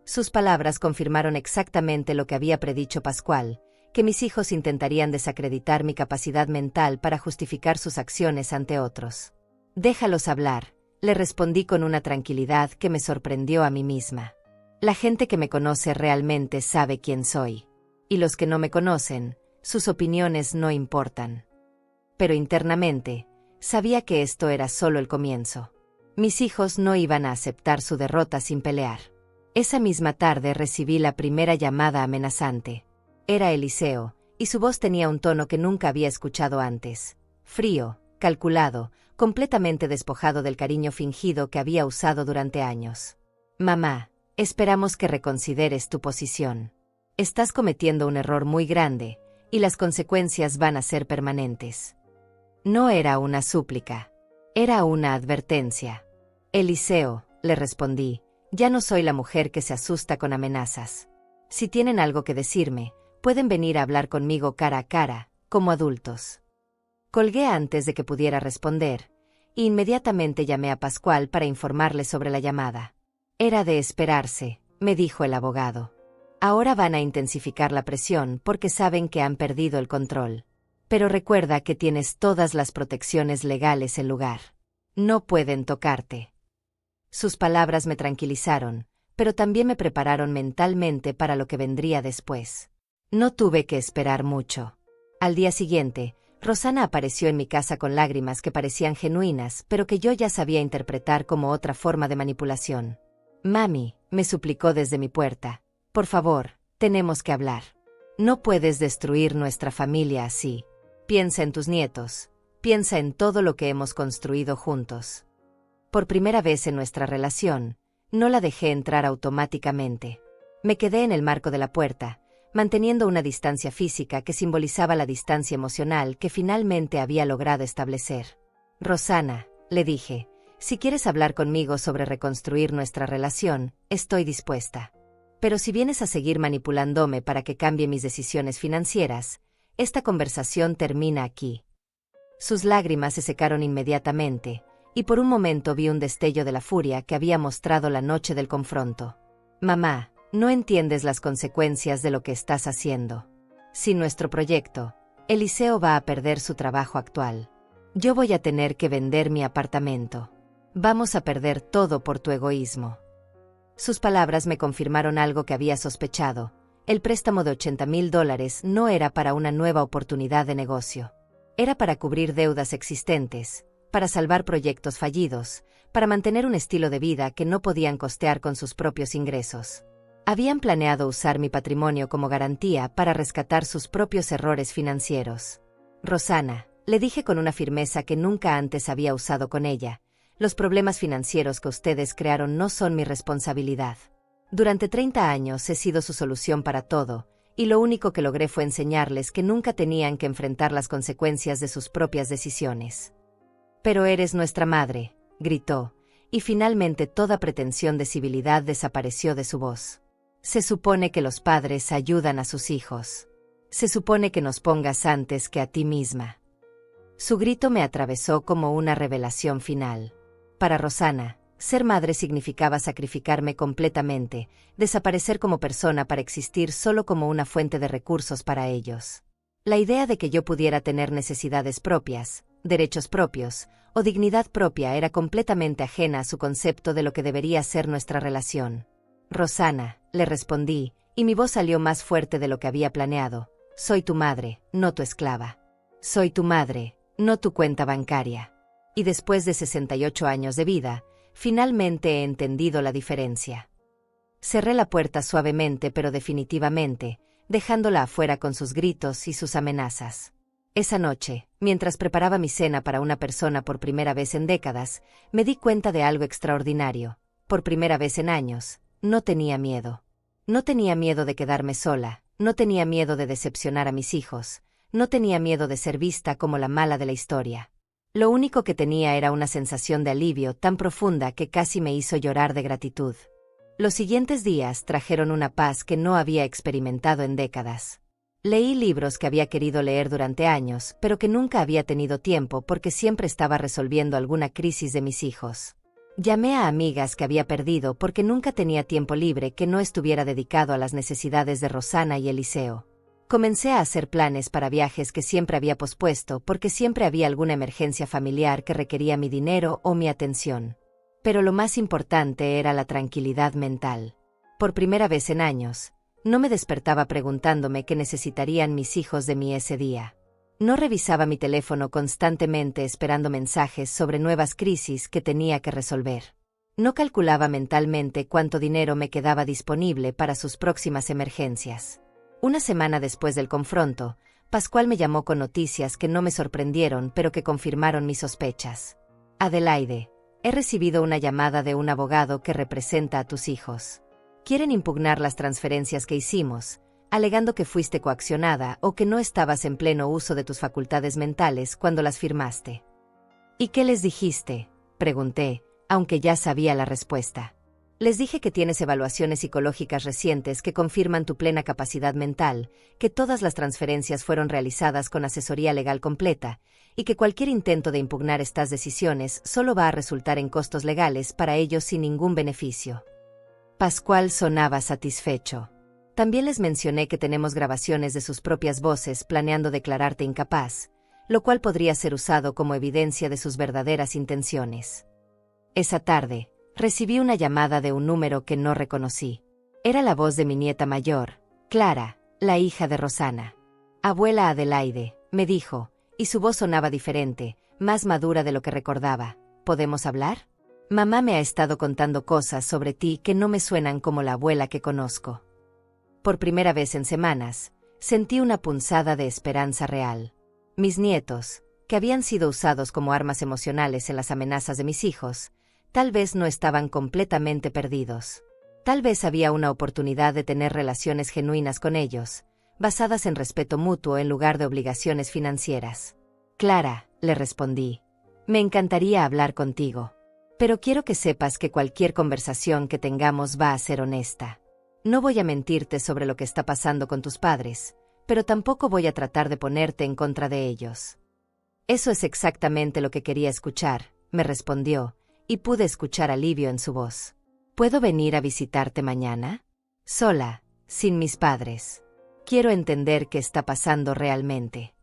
Sus palabras confirmaron exactamente lo que había predicho Pascual, que mis hijos intentarían desacreditar mi capacidad mental para justificar sus acciones ante otros. Déjalos hablar, le respondí con una tranquilidad que me sorprendió a mí misma. La gente que me conoce realmente sabe quién soy. Y los que no me conocen, sus opiniones no importan. Pero internamente, sabía que esto era solo el comienzo. Mis hijos no iban a aceptar su derrota sin pelear. Esa misma tarde recibí la primera llamada amenazante. Era Eliseo, y su voz tenía un tono que nunca había escuchado antes. Frío, calculado, completamente despojado del cariño fingido que había usado durante años. Mamá, esperamos que reconsideres tu posición. Estás cometiendo un error muy grande, y las consecuencias van a ser permanentes. No era una súplica. Era una advertencia. Eliseo, le respondí, ya no soy la mujer que se asusta con amenazas. Si tienen algo que decirme, pueden venir a hablar conmigo cara a cara, como adultos. Colgué antes de que pudiera responder, e inmediatamente llamé a Pascual para informarle sobre la llamada. Era de esperarse, me dijo el abogado. Ahora van a intensificar la presión porque saben que han perdido el control. Pero recuerda que tienes todas las protecciones legales en lugar. No pueden tocarte. Sus palabras me tranquilizaron, pero también me prepararon mentalmente para lo que vendría después. No tuve que esperar mucho. Al día siguiente, Rosana apareció en mi casa con lágrimas que parecían genuinas, pero que yo ya sabía interpretar como otra forma de manipulación. «Mami», me suplicó desde mi puerta, «por favor, tenemos que hablar. No puedes destruir nuestra familia así. Piensa en tus nietos, piensa en todo lo que hemos construido juntos». Por primera vez en nuestra relación, no la dejé entrar automáticamente. Me quedé en el marco de la puerta, manteniendo una distancia física que simbolizaba la distancia emocional que finalmente había logrado establecer. «Rosana», le dije, «si quieres hablar conmigo sobre reconstruir nuestra relación, estoy dispuesta. Pero si vienes a seguir manipulándome para que cambie mis decisiones financieras, esta conversación termina aquí». Sus lágrimas se secaron inmediatamente, y por un momento vi un destello de la furia que había mostrado la noche del confronto. «Mamá, no entiendes las consecuencias de lo que estás haciendo. Sin nuestro proyecto, Eliseo va a perder su trabajo actual. Yo voy a tener que vender mi apartamento. Vamos a perder todo por tu egoísmo». Sus palabras me confirmaron algo que había sospechado. El préstamo de $80,000 no era para una nueva oportunidad de negocio. Era para cubrir deudas existentes, para salvar proyectos fallidos, para mantener un estilo de vida que no podían costear con sus propios ingresos. Habían planeado usar mi patrimonio como garantía para rescatar sus propios errores financieros. «Rosana», le dije con una firmeza que nunca antes había usado con ella, «los problemas financieros que ustedes crearon no son mi responsabilidad. Durante 30 años he sido su solución para todo, y lo único que logré fue enseñarles que nunca tenían que enfrentar las consecuencias de sus propias decisiones». «Pero eres nuestra madre», gritó, y finalmente toda pretensión de civilidad desapareció de su voz. «Se supone que los padres ayudan a sus hijos. Se supone que nos pongas antes que a ti misma». Su grito me atravesó como una revelación final. Para Rosana, ser madre significaba sacrificarme completamente, desaparecer como persona para existir solo como una fuente de recursos para ellos. La idea de que yo pudiera tener necesidades propias, derechos propios o dignidad propia era completamente ajena a su concepto de lo que debería ser nuestra relación. «Rosana», le respondí, y mi voz salió más fuerte de lo que había planeado, «soy tu madre, no tu esclava. Soy tu madre, no tu cuenta bancaria. Y después de 68 años de vida, finalmente he entendido la diferencia». Cerré la puerta suavemente pero definitivamente, dejándola afuera con sus gritos y sus amenazas. Esa noche, mientras preparaba mi cena para una persona por primera vez en décadas, me di cuenta de algo extraordinario. Por primera vez en años, no tenía miedo. No tenía miedo de quedarme sola, no tenía miedo de decepcionar a mis hijos, no tenía miedo de ser vista como la mala de la historia. Lo único que tenía era una sensación de alivio tan profunda que casi me hizo llorar de gratitud. Los siguientes días trajeron una paz que no había experimentado en décadas. Leí libros que había querido leer durante años, pero que nunca había tenido tiempo porque siempre estaba resolviendo alguna crisis de mis hijos. Llamé a amigas que había perdido porque nunca tenía tiempo libre que no estuviera dedicado a las necesidades de Rosana y Eliseo. Comencé a hacer planes para viajes que siempre había pospuesto porque siempre había alguna emergencia familiar que requería mi dinero o mi atención. Pero lo más importante era la tranquilidad mental. Por primera vez en años, no me despertaba preguntándome qué necesitarían mis hijos de mí ese día. No revisaba mi teléfono constantemente esperando mensajes sobre nuevas crisis que tenía que resolver. No calculaba mentalmente cuánto dinero me quedaba disponible para sus próximas emergencias. Una semana después del confronto, Pascual me llamó con noticias que no me sorprendieron pero que confirmaron mis sospechas. «Adelaide, he recibido una llamada de un abogado que representa a tus hijos. Quieren impugnar las transferencias que hicimos, alegando que fuiste coaccionada o que no estabas en pleno uso de tus facultades mentales cuando las firmaste». «¿Y qué les dijiste?», pregunté, aunque ya sabía la respuesta. Les dije que tienes evaluaciones psicológicas recientes que confirman tu plena capacidad mental, que todas las transferencias fueron realizadas con asesoría legal completa, y que cualquier intento de impugnar estas decisiones solo va a resultar en costos legales para ellos sin ningún beneficio. Pascual sonaba satisfecho. También les mencioné que tenemos grabaciones de sus propias voces planeando declararte incapaz, lo cual podría ser usado como evidencia de sus verdaderas intenciones. Esa tarde, recibí una llamada de un número que no reconocí. Era la voz de mi nieta mayor, Clara, la hija de Rosana. Abuela Adelaide, me dijo, y su voz sonaba diferente, más madura de lo que recordaba. ¿Podemos hablar? Mamá me ha estado contando cosas sobre ti que no me suenan como la abuela que conozco. Por primera vez en semanas, sentí una punzada de esperanza real. Mis nietos, que habían sido usados como armas emocionales en las amenazas de mis hijos, tal vez no estaban completamente perdidos. Tal vez había una oportunidad de tener relaciones genuinas con ellos, basadas en respeto mutuo en lugar de obligaciones financieras. Clara, le respondí, me encantaría hablar contigo. Pero quiero que sepas que cualquier conversación que tengamos va a ser honesta. No voy a mentirte sobre lo que está pasando con tus padres, pero tampoco voy a tratar de ponerte en contra de ellos. Eso es exactamente lo que quería escuchar, me respondió, y pude escuchar alivio en su voz. ¿Puedo venir a visitarte mañana? Sola, sin mis padres. Quiero entender qué está pasando realmente.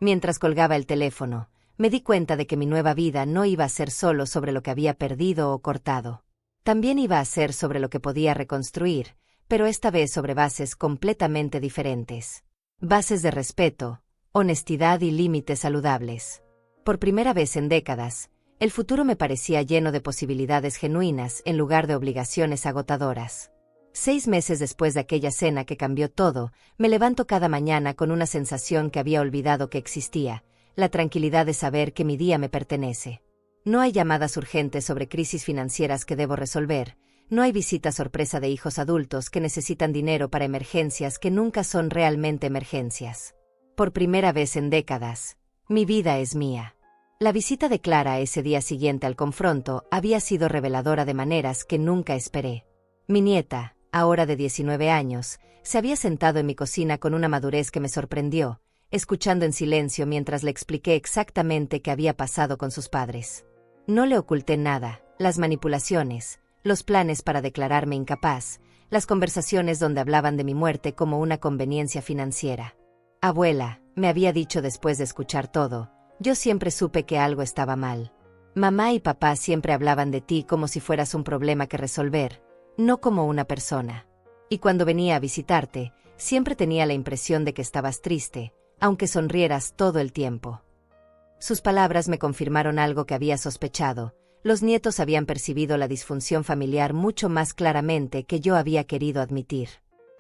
Mientras colgaba el teléfono, me di cuenta de que mi nueva vida no iba a ser solo sobre lo que había perdido o cortado. También iba a ser sobre lo que podía reconstruir, pero esta vez sobre bases completamente diferentes. Bases de respeto, honestidad y límites saludables. Por primera vez en décadas, el futuro me parecía lleno de posibilidades genuinas en lugar de obligaciones agotadoras. 6 meses después de aquella cena que cambió todo, me levanto cada mañana con una sensación que había olvidado que existía, la tranquilidad de saber que mi día me pertenece. No hay llamadas urgentes sobre crisis financieras que debo resolver, no hay visita sorpresa de hijos adultos que necesitan dinero para emergencias que nunca son realmente emergencias. Por primera vez en décadas, mi vida es mía. La visita de Clara ese día siguiente al confronto había sido reveladora de maneras que nunca esperé. Mi nieta, ahora de 19 años, se había sentado en mi cocina con una madurez que me sorprendió, escuchando en silencio mientras le expliqué exactamente qué había pasado con sus padres. No le oculté nada, las manipulaciones, los planes para declararme incapaz, las conversaciones donde hablaban de mi muerte como una conveniencia financiera. Abuela, me había dicho después de escuchar todo, yo siempre supe que algo estaba mal. Mamá y papá siempre hablaban de ti como si fueras un problema que resolver, no como una persona. Y cuando venía a visitarte, siempre tenía la impresión de que estabas triste, aunque sonrieras todo el tiempo. Sus palabras me confirmaron algo que había sospechado. Los nietos habían percibido la disfunción familiar mucho más claramente que yo había querido admitir.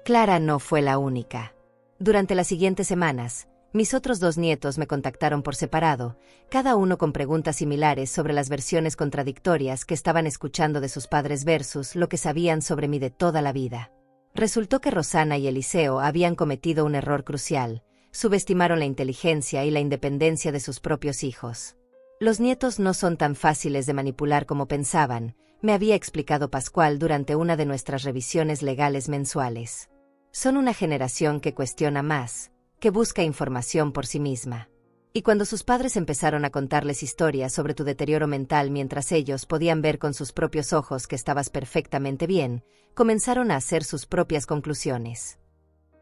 Clara no fue la única. Durante las siguientes semanas, mis otros 2 nietos me contactaron por separado, cada uno con preguntas similares sobre las versiones contradictorias que estaban escuchando de sus padres versus lo que sabían sobre mí de toda la vida. Resultó que Rosana y Eliseo habían cometido un error crucial, subestimaron la inteligencia y la independencia de sus propios hijos. Los nietos no son tan fáciles de manipular como pensaban, me había explicado Pascual durante una de nuestras revisiones legales mensuales. Son una generación que cuestiona más, que busca información por sí misma. Y cuando sus padres empezaron a contarles historias sobre tu deterioro mental mientras ellos podían ver con sus propios ojos que estabas perfectamente bien, comenzaron a hacer sus propias conclusiones.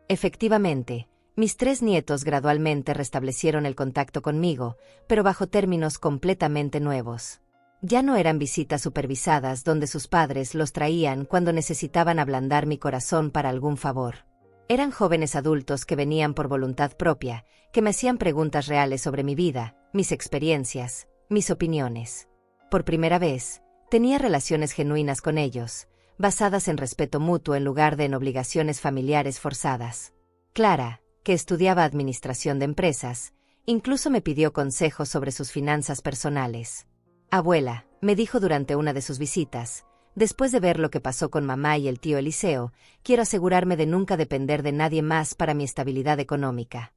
Efectivamente, mis 3 nietos gradualmente restablecieron el contacto conmigo, pero bajo términos completamente nuevos. Ya no eran visitas supervisadas donde sus padres los traían cuando necesitaban ablandar mi corazón para algún favor. Eran jóvenes adultos que venían por voluntad propia, que me hacían preguntas reales sobre mi vida, mis experiencias, mis opiniones. Por primera vez, tenía relaciones genuinas con ellos, basadas en respeto mutuo en lugar de en obligaciones familiares forzadas. Clara, que estudiaba administración de empresas, incluso me pidió consejos sobre sus finanzas personales. Abuela, me dijo durante una de sus visitas, después de ver lo que pasó con mamá y el tío Eliseo, quiero asegurarme de nunca depender de nadie más para mi estabilidad económica.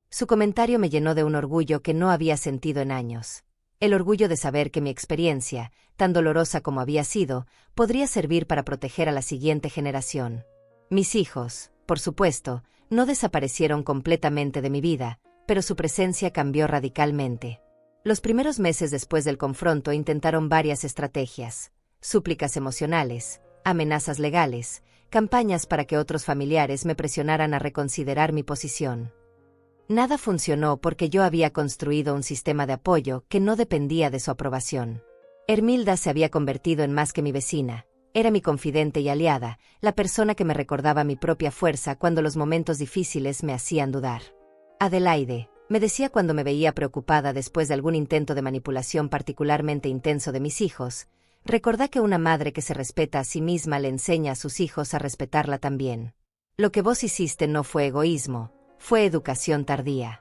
Su comentario me llenó de un orgullo que no había sentido en años. El orgullo de saber que mi experiencia, tan dolorosa como había sido, podría servir para proteger a la siguiente generación. Mis hijos, por supuesto, no desaparecieron completamente de mi vida, pero su presencia cambió radicalmente. Los primeros meses después del confronto intentaron varias estrategias: súplicas emocionales, amenazas legales, campañas para que otros familiares me presionaran a reconsiderar mi posición. Nada funcionó porque yo había construido un sistema de apoyo que no dependía de su aprobación. Hermilda se había convertido en más que mi vecina, era mi confidente y aliada, la persona que me recordaba mi propia fuerza cuando los momentos difíciles me hacían dudar. Adelaide, me decía cuando me veía preocupada después de algún intento de manipulación particularmente intenso de mis hijos, recordá que una madre que se respeta a sí misma le enseña a sus hijos a respetarla también. Lo que vos hiciste no fue egoísmo, fue educación tardía.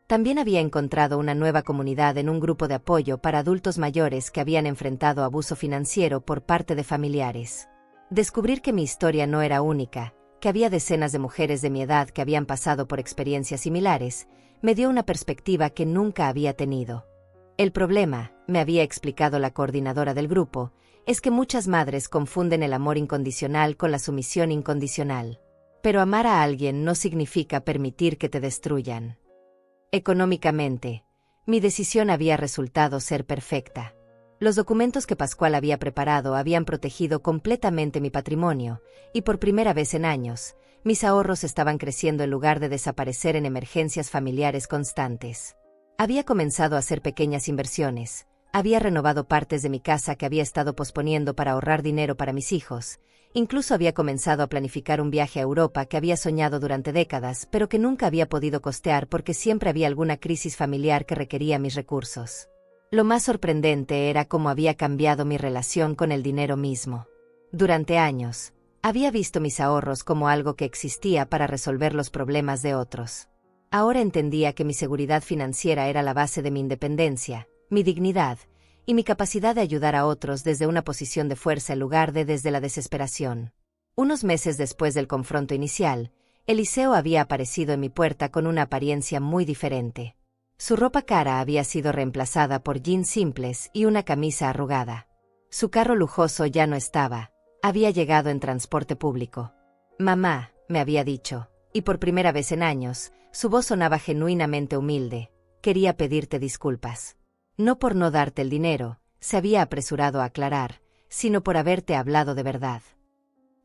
También había encontrado una nueva comunidad en un grupo de apoyo para adultos mayores que habían enfrentado abuso financiero por parte de familiares. Descubrir que mi historia no era única, que había decenas de mujeres de mi edad que habían pasado por experiencias similares, me dio una perspectiva que nunca había tenido. El problema, me había explicado la coordinadora del grupo, es que muchas madres confunden el amor incondicional con la sumisión incondicional. Pero amar a alguien no significa permitir que te destruyan. Económicamente, mi decisión había resultado ser perfecta. Los documentos que Pascual había preparado habían protegido completamente mi patrimonio, y por primera vez en años, mis ahorros estaban creciendo en lugar de desaparecer en emergencias familiares constantes. Había comenzado a hacer pequeñas inversiones, había renovado partes de mi casa que había estado posponiendo para ahorrar dinero para mis hijos, incluso había comenzado a planificar un viaje a Europa que había soñado durante décadas, pero que nunca había podido costear porque siempre había alguna crisis familiar que requería mis recursos. Lo más sorprendente era cómo había cambiado mi relación con el dinero mismo. Durante años, había visto mis ahorros como algo que existía para resolver los problemas de otros. Ahora entendía que mi seguridad financiera era la base de mi independencia, mi dignidad, y mi capacidad de ayudar a otros desde una posición de fuerza en lugar de desde la desesperación. Unos meses después del confronto inicial, Eliseo había aparecido en mi puerta con una apariencia muy diferente. Su ropa cara había sido reemplazada por jeans simples y una camisa arrugada. Su carro lujoso ya no estaba, había llegado en transporte público. «Mamá», me había dicho, y por primera vez en años, su voz sonaba genuinamente humilde, «quería pedirte disculpas. No por no darte el dinero», se había apresurado a aclarar, «sino por haberte hablado de verdad».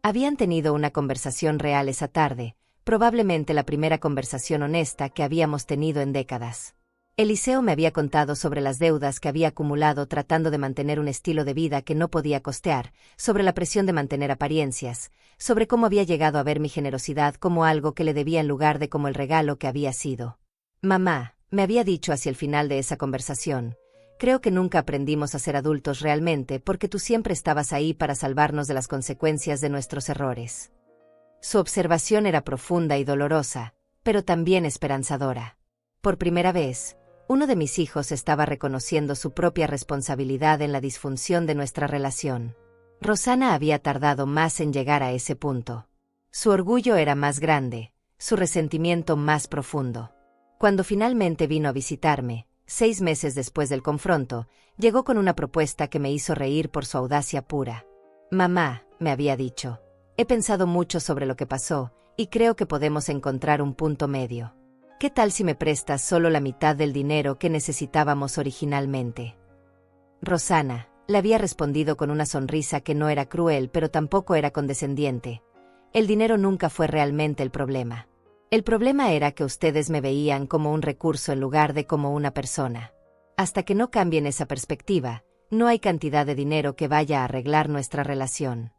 Habían tenido una conversación real esa tarde, probablemente la primera conversación honesta que habíamos tenido en décadas. Eliseo me había contado sobre las deudas que había acumulado tratando de mantener un estilo de vida que no podía costear, sobre la presión de mantener apariencias, sobre cómo había llegado a ver mi generosidad como algo que le debía en lugar de como el regalo que había sido. «Mamá», me había dicho hacia el final de esa conversación, «creo que nunca aprendimos a ser adultos realmente porque tú siempre estabas ahí para salvarnos de las consecuencias de nuestros errores». Su observación era profunda y dolorosa, pero también esperanzadora. Por primera vez, uno de mis hijos estaba reconociendo su propia responsabilidad en la disfunción de nuestra relación. Rosana había tardado más en llegar a ese punto. Su orgullo era más grande, su resentimiento más profundo. Cuando finalmente vino a visitarme, 6 meses después del confronto, llegó con una propuesta que me hizo reír por su audacia pura. «Mamá», me había dicho, «he pensado mucho sobre lo que pasó, y creo que podemos encontrar un punto medio. ¿Qué tal si me prestas solo la mitad del dinero que necesitábamos originalmente?» Rosana, le había respondido con una sonrisa que no era cruel pero tampoco era condescendiente. «El dinero nunca fue realmente el problema. El problema era que ustedes me veían como un recurso en lugar de como una persona. Hasta que no cambien esa perspectiva, no hay cantidad de dinero que vaya a arreglar nuestra relación».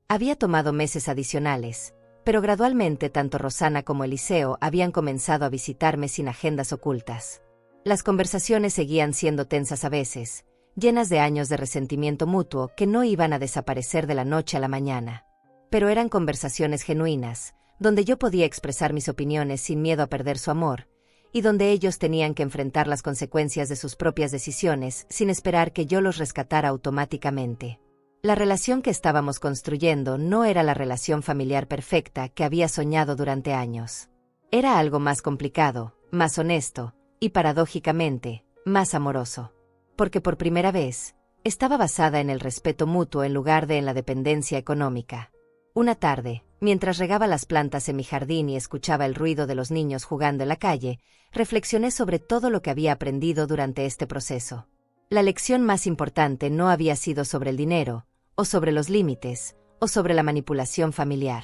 Había tomado meses adicionales, pero gradualmente tanto Rosana como Eliseo habían comenzado a visitarme sin agendas ocultas. Las conversaciones seguían siendo tensas a veces, llenas de años de resentimiento mutuo que no iban a desaparecer de la noche a la mañana. Pero eran conversaciones genuinas, donde yo podía expresar mis opiniones sin miedo a perder su amor, y donde ellos tenían que enfrentar las consecuencias de sus propias decisiones sin esperar que yo los rescatara automáticamente. La relación que estábamos construyendo no era la relación familiar perfecta que había soñado durante años. Era algo más complicado, más honesto, y paradójicamente, más amoroso. porque por primera vez, estaba basada en el respeto mutuo en lugar de en la dependencia económica. Una tarde, mientras regaba las plantas en mi jardín y escuchaba el ruido de los niños jugando en la calle, reflexioné sobre todo lo que había aprendido durante este proceso. La lección más importante no había sido sobre el dinero, o sobre los límites, o sobre la manipulación familiar.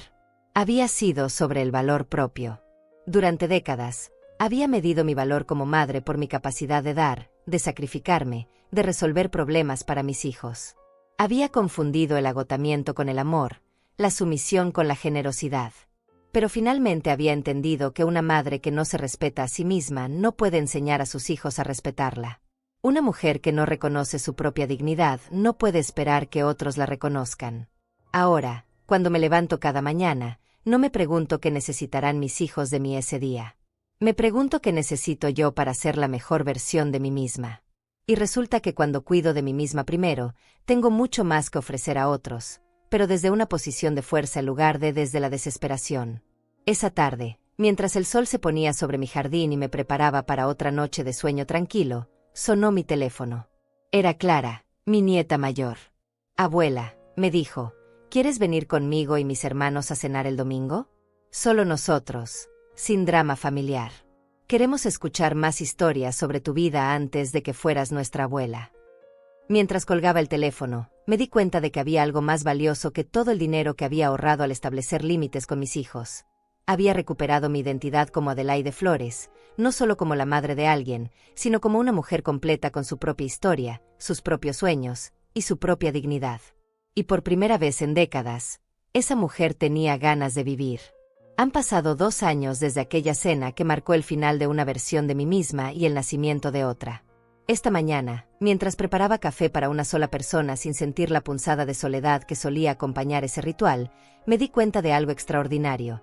Había sido sobre el valor propio. Durante décadas, había medido mi valor como madre por mi capacidad de dar, de sacrificarme, de resolver problemas para mis hijos. Había confundido el agotamiento con el amor, la sumisión con la generosidad. Pero finalmente había entendido que una madre que no se respeta a sí misma no puede enseñar a sus hijos a respetarla. Una mujer que no reconoce su propia dignidad no puede esperar que otros la reconozcan. Ahora, cuando me levanto cada mañana, no me pregunto qué necesitarán mis hijos de mí ese día. Me pregunto qué necesito yo para ser la mejor versión de mí misma. Y resulta que cuando cuido de mí misma primero, tengo mucho más que ofrecer a otros, pero desde una posición de fuerza en lugar de desde la desesperación. Esa tarde, mientras el sol se ponía sobre mi jardín y me preparaba para otra noche de sueño tranquilo, sonó mi teléfono. Era Clara, mi nieta mayor. «Abuela», me dijo, «¿quieres venir conmigo y mis hermanos a cenar el domingo? Solo nosotros, sin drama familiar. Queremos escuchar más historias sobre tu vida antes de que fueras nuestra abuela». Mientras colgaba el teléfono, me di cuenta de que había algo más valioso que todo el dinero que había ahorrado al establecer límites con mis hijos. Había recuperado mi identidad como Adelaide Flores, no solo como la madre de alguien, sino como una mujer completa con su propia historia, sus propios sueños y su propia dignidad. Y por primera vez en décadas, esa mujer tenía ganas de vivir. Han pasado 2 años desde aquella cena que marcó el final de una versión de mí misma y el nacimiento de otra. Esta mañana, mientras preparaba café para una sola persona sin sentir la punzada de soledad que solía acompañar ese ritual, me di cuenta de algo extraordinario.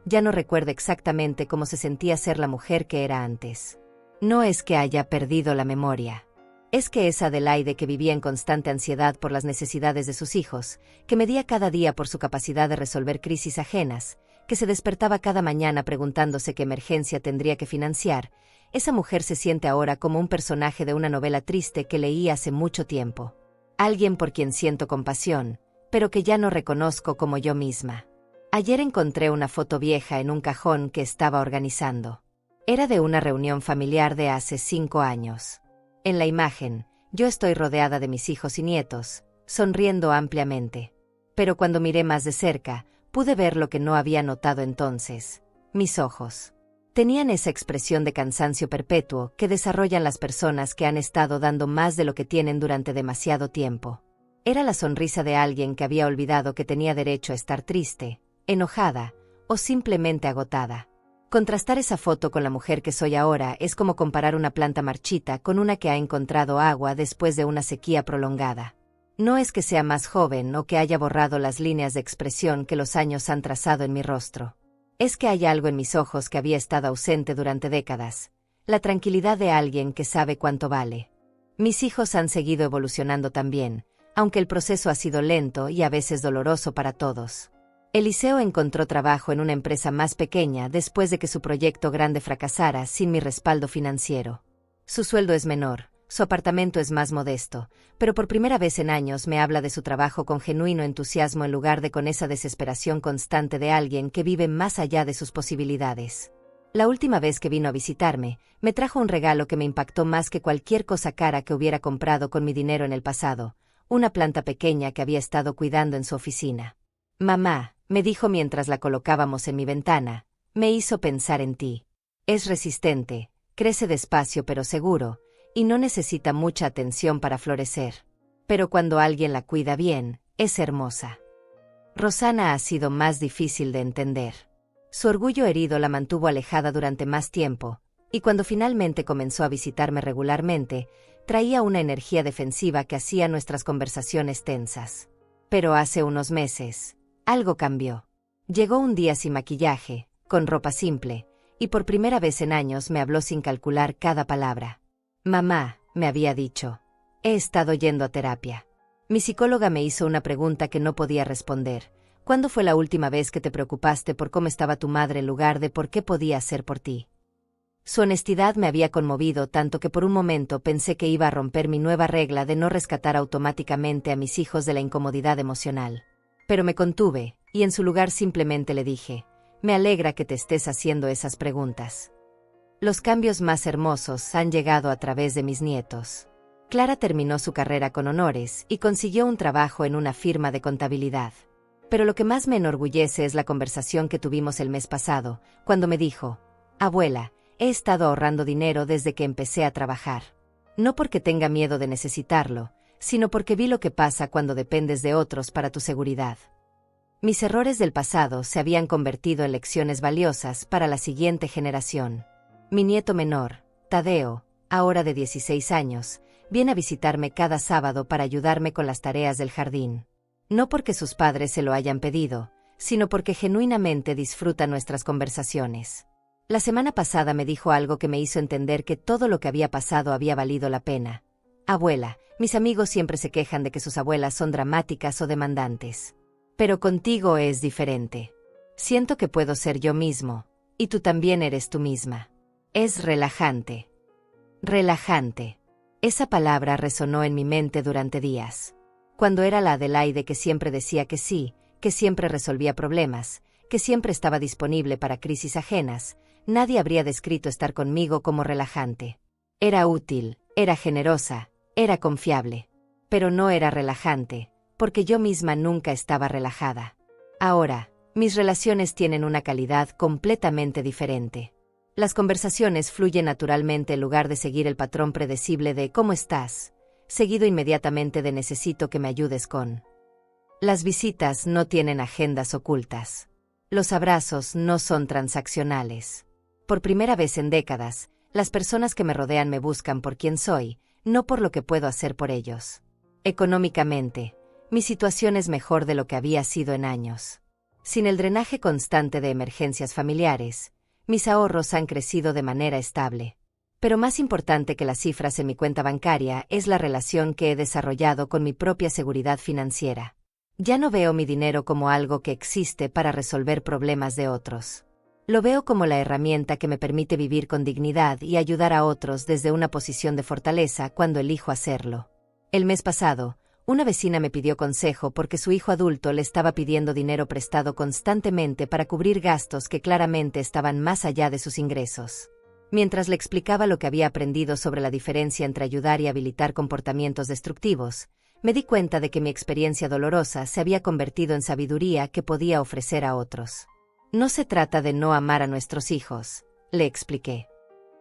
Ya no recuerdo exactamente cómo se sentía ser la mujer que era antes. No es que haya perdido la memoria. Es que esa Adelaide que vivía en constante ansiedad por las necesidades de sus hijos, que medía cada día por su capacidad de resolver crisis ajenas, que se despertaba cada mañana preguntándose qué emergencia tendría que financiar, esa mujer se siente ahora como un personaje de una novela triste que leí hace mucho tiempo. Alguien por quien siento compasión, pero que ya no reconozco como yo misma. Ayer encontré una foto vieja en un cajón que estaba organizando. Era de una reunión familiar de hace 5 años. En la imagen, yo estoy rodeada de mis hijos y nietos, sonriendo ampliamente. Pero cuando miré más de cerca, pude ver lo que no había notado entonces: mis ojos. Tenían esa expresión de cansancio perpetuo que desarrollan las personas que han estado dando más de lo que tienen durante demasiado tiempo. Era la sonrisa de alguien que había olvidado que tenía derecho a estar triste, enojada o simplemente agotada. Contrastar esa foto con la mujer que soy ahora es como comparar una planta marchita con una que ha encontrado agua después de una sequía prolongada. No es que sea más joven o que haya borrado las líneas de expresión que los años han trazado en mi rostro. Es que hay algo en mis ojos que había estado ausente durante décadas, la tranquilidad de alguien que sabe cuánto vale. Mis hijos han seguido evolucionando también, aunque el proceso ha sido lento y a veces doloroso para todos. Eliseo encontró trabajo en una empresa más pequeña después de que su proyecto grande fracasara sin mi respaldo financiero. Su sueldo es menor, su apartamento es más modesto, pero por primera vez en años me habla de su trabajo con genuino entusiasmo en lugar de con esa desesperación constante de alguien que vive más allá de sus posibilidades. La última vez que vino a visitarme, me trajo un regalo que me impactó más que cualquier cosa cara que hubiera comprado con mi dinero en el pasado: una planta pequeña que había estado cuidando en su oficina. «Mamá», me dijo mientras la colocábamos en mi ventana, «me hizo pensar en ti. Es resistente, crece despacio pero seguro, y no necesita mucha atención para florecer. Pero cuando alguien la cuida bien, es hermosa». Rosana ha sido más difícil de entender. Su orgullo herido la mantuvo alejada durante más tiempo, y cuando finalmente comenzó a visitarme regularmente, traía una energía defensiva que hacía nuestras conversaciones tensas. Pero hace unos meses, algo cambió. Llegó un día sin maquillaje, con ropa simple, y por primera vez en años me habló sin calcular cada palabra. «Mamá», me había dicho, «he estado yendo a terapia. Mi psicóloga me hizo una pregunta que no podía responder. ¿Cuándo fue la última vez que te preocupaste por cómo estaba tu madre en lugar de por qué podía hacer por ti?» Su honestidad me había conmovido tanto que por un momento pensé que iba a romper mi nueva regla de no rescatar automáticamente a mis hijos de la incomodidad emocional. Pero me contuve, y en su lugar simplemente le dije: me alegra que te estés haciendo esas preguntas. Los cambios más hermosos han llegado a través de mis nietos. Clara terminó su carrera con honores y consiguió un trabajo en una firma de contabilidad. Pero lo que más me enorgullece es la conversación que tuvimos el mes pasado, cuando me dijo: abuela, he estado ahorrando dinero desde que empecé a trabajar. No porque tenga miedo de necesitarlo, sino porque vi lo que pasa cuando dependes de otros para tu seguridad. Mis errores del pasado se habían convertido en lecciones valiosas para la siguiente generación. Mi nieto menor, Tadeo, ahora de 16 años, viene a visitarme cada sábado para ayudarme con las tareas del jardín. No porque sus padres se lo hayan pedido, sino porque genuinamente disfruta nuestras conversaciones. La semana pasada me dijo algo que me hizo entender que todo lo que había pasado había valido la pena. Abuela, mis amigos siempre se quejan de que sus abuelas son dramáticas o demandantes. Pero contigo es diferente. Siento que puedo ser yo mismo, y tú también eres tú misma. Es relajante. Relajante. Esa palabra resonó en mi mente durante días. Cuando era la Adelaide que siempre decía que sí, que siempre resolvía problemas, que siempre estaba disponible para crisis ajenas, nadie habría descrito estar conmigo como relajante. Era útil, era generosa, era confiable. Pero no era relajante, porque yo misma nunca estaba relajada. Ahora, mis relaciones tienen una calidad completamente diferente. Las conversaciones fluyen naturalmente en lugar de seguir el patrón predecible de ¿cómo estás?, seguido inmediatamente de necesito que me ayudes con. Las visitas no tienen agendas ocultas. Los abrazos no son transaccionales. Por primera vez en décadas, las personas que me rodean me buscan por quién soy, no por lo que puedo hacer por ellos. Económicamente, mi situación es mejor de lo que había sido en años. Sin el drenaje constante de emergencias familiares, mis ahorros han crecido de manera estable. Pero más importante que las cifras en mi cuenta bancaria es la relación que he desarrollado con mi propia seguridad financiera. Ya no veo mi dinero como algo que existe para resolver problemas de otros. Lo veo como la herramienta que me permite vivir con dignidad y ayudar a otros desde una posición de fortaleza cuando elijo hacerlo. El mes pasado, una vecina me pidió consejo porque su hijo adulto le estaba pidiendo dinero prestado constantemente para cubrir gastos que claramente estaban más allá de sus ingresos. Mientras le explicaba lo que había aprendido sobre la diferencia entre ayudar y habilitar comportamientos destructivos, me di cuenta de que mi experiencia dolorosa se había convertido en sabiduría que podía ofrecer a otros. No se trata de no amar a nuestros hijos, le expliqué.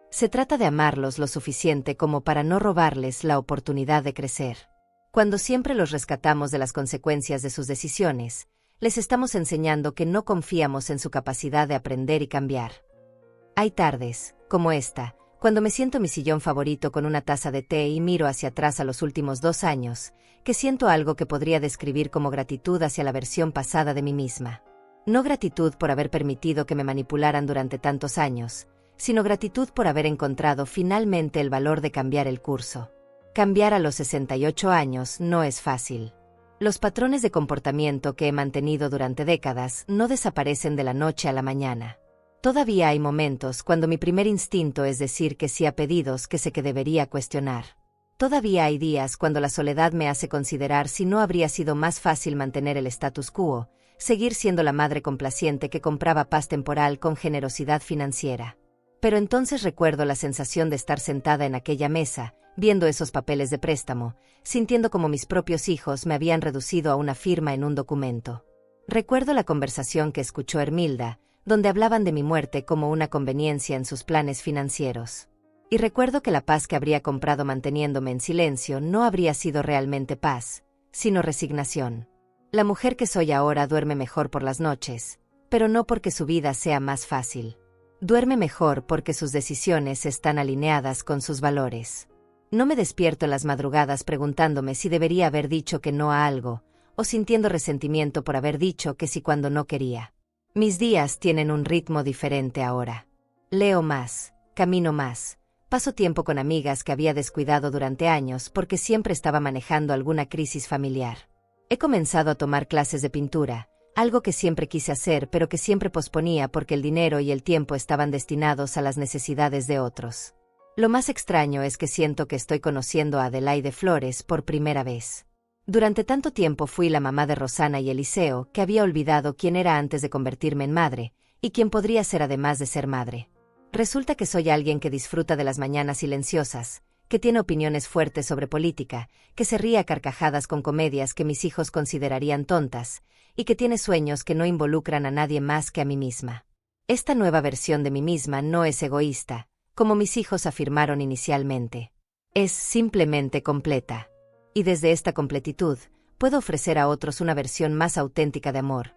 Se trata de amarlos lo suficiente como para no robarles la oportunidad de crecer. Cuando siempre los rescatamos de las consecuencias de sus decisiones, les estamos enseñando que no confiamos en su capacidad de aprender y cambiar. Hay tardes, como esta, cuando me siento en mi sillón favorito con una taza de té y miro hacia atrás a los últimos 2 años, que siento algo que podría describir como gratitud hacia la versión pasada de mí misma. No gratitud por haber permitido que me manipularan durante tantos años, sino gratitud por haber encontrado finalmente el valor de cambiar el curso. Cambiar a los 68 años no es fácil. Los patrones de comportamiento que he mantenido durante décadas no desaparecen de la noche a la mañana. Todavía hay momentos cuando mi primer instinto es decir que sí a pedidos que sé que debería cuestionar. Todavía hay días cuando la soledad me hace considerar si no habría sido más fácil mantener el status quo, seguir siendo la madre complaciente que compraba paz temporal con generosidad financiera. Pero entonces recuerdo la sensación de estar sentada en aquella mesa, viendo esos papeles de préstamo, sintiendo como mis propios hijos me habían reducido a una firma en un documento. Recuerdo la conversación que escuchó Hermilda, donde hablaban de mi muerte como una conveniencia en sus planes financieros. Y recuerdo que la paz que habría comprado manteniéndome en silencio no habría sido realmente paz, sino resignación. La mujer que soy ahora duerme mejor por las noches, pero no porque su vida sea más fácil. Duerme mejor porque sus decisiones están alineadas con sus valores. No me despierto en las madrugadas preguntándome si debería haber dicho que no a algo, o sintiendo resentimiento por haber dicho que sí cuando no quería. Mis días tienen un ritmo diferente ahora. Leo más, camino más, paso tiempo con amigas que había descuidado durante años porque siempre estaba manejando alguna crisis familiar. He comenzado a tomar clases de pintura, Algo que siempre quise hacer pero que siempre posponía porque el dinero y el tiempo estaban destinados a las necesidades de otros. Lo más extraño es que siento que estoy conociendo a Adelaide Flores por primera vez. Durante tanto tiempo fui la mamá de Rosana y Eliseo que había olvidado quién era antes de convertirme en madre, y quién podría ser además de ser madre. Resulta que soy alguien que disfruta de las mañanas silenciosas, que tiene opiniones fuertes sobre política, que se ríe a carcajadas con comedias que mis hijos considerarían tontas, y que tiene sueños que no involucran a nadie más que a mí misma. Esta nueva versión de mí misma no es egoísta, como mis hijos afirmaron inicialmente. Es simplemente completa. Y desde esta completitud, puedo ofrecer a otros una versión más auténtica de amor.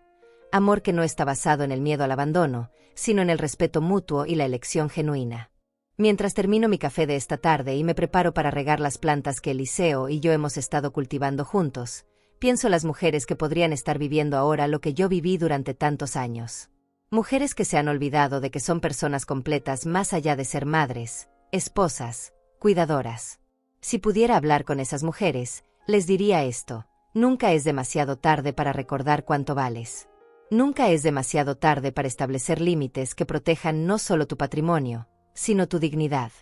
Amor que no está basado en el miedo al abandono, sino en el respeto mutuo y la elección genuina. Mientras termino mi café de esta tarde y me preparo para regar las plantas que Eliseo y yo hemos estado cultivando juntos, pienso en las mujeres que podrían estar viviendo ahora lo que yo viví durante tantos años. Mujeres que se han olvidado de que son personas completas más allá de ser madres, esposas, cuidadoras. Si pudiera hablar con esas mujeres, les diría esto: nunca es demasiado tarde para recordar cuánto vales. Nunca es demasiado tarde para establecer límites que protejan no solo tu patrimonio, sino tu dignidad.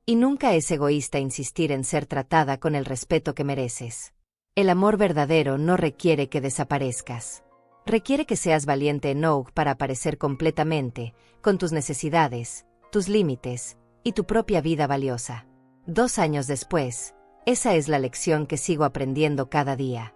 Y nunca es egoísta insistir en ser tratada con el respeto que mereces. El amor verdadero no requiere que desaparezcas. Requiere que seas valiente en Oak para aparecer completamente, con tus necesidades, tus límites, y tu propia vida valiosa. 2 años después, esa es la lección que sigo aprendiendo cada día.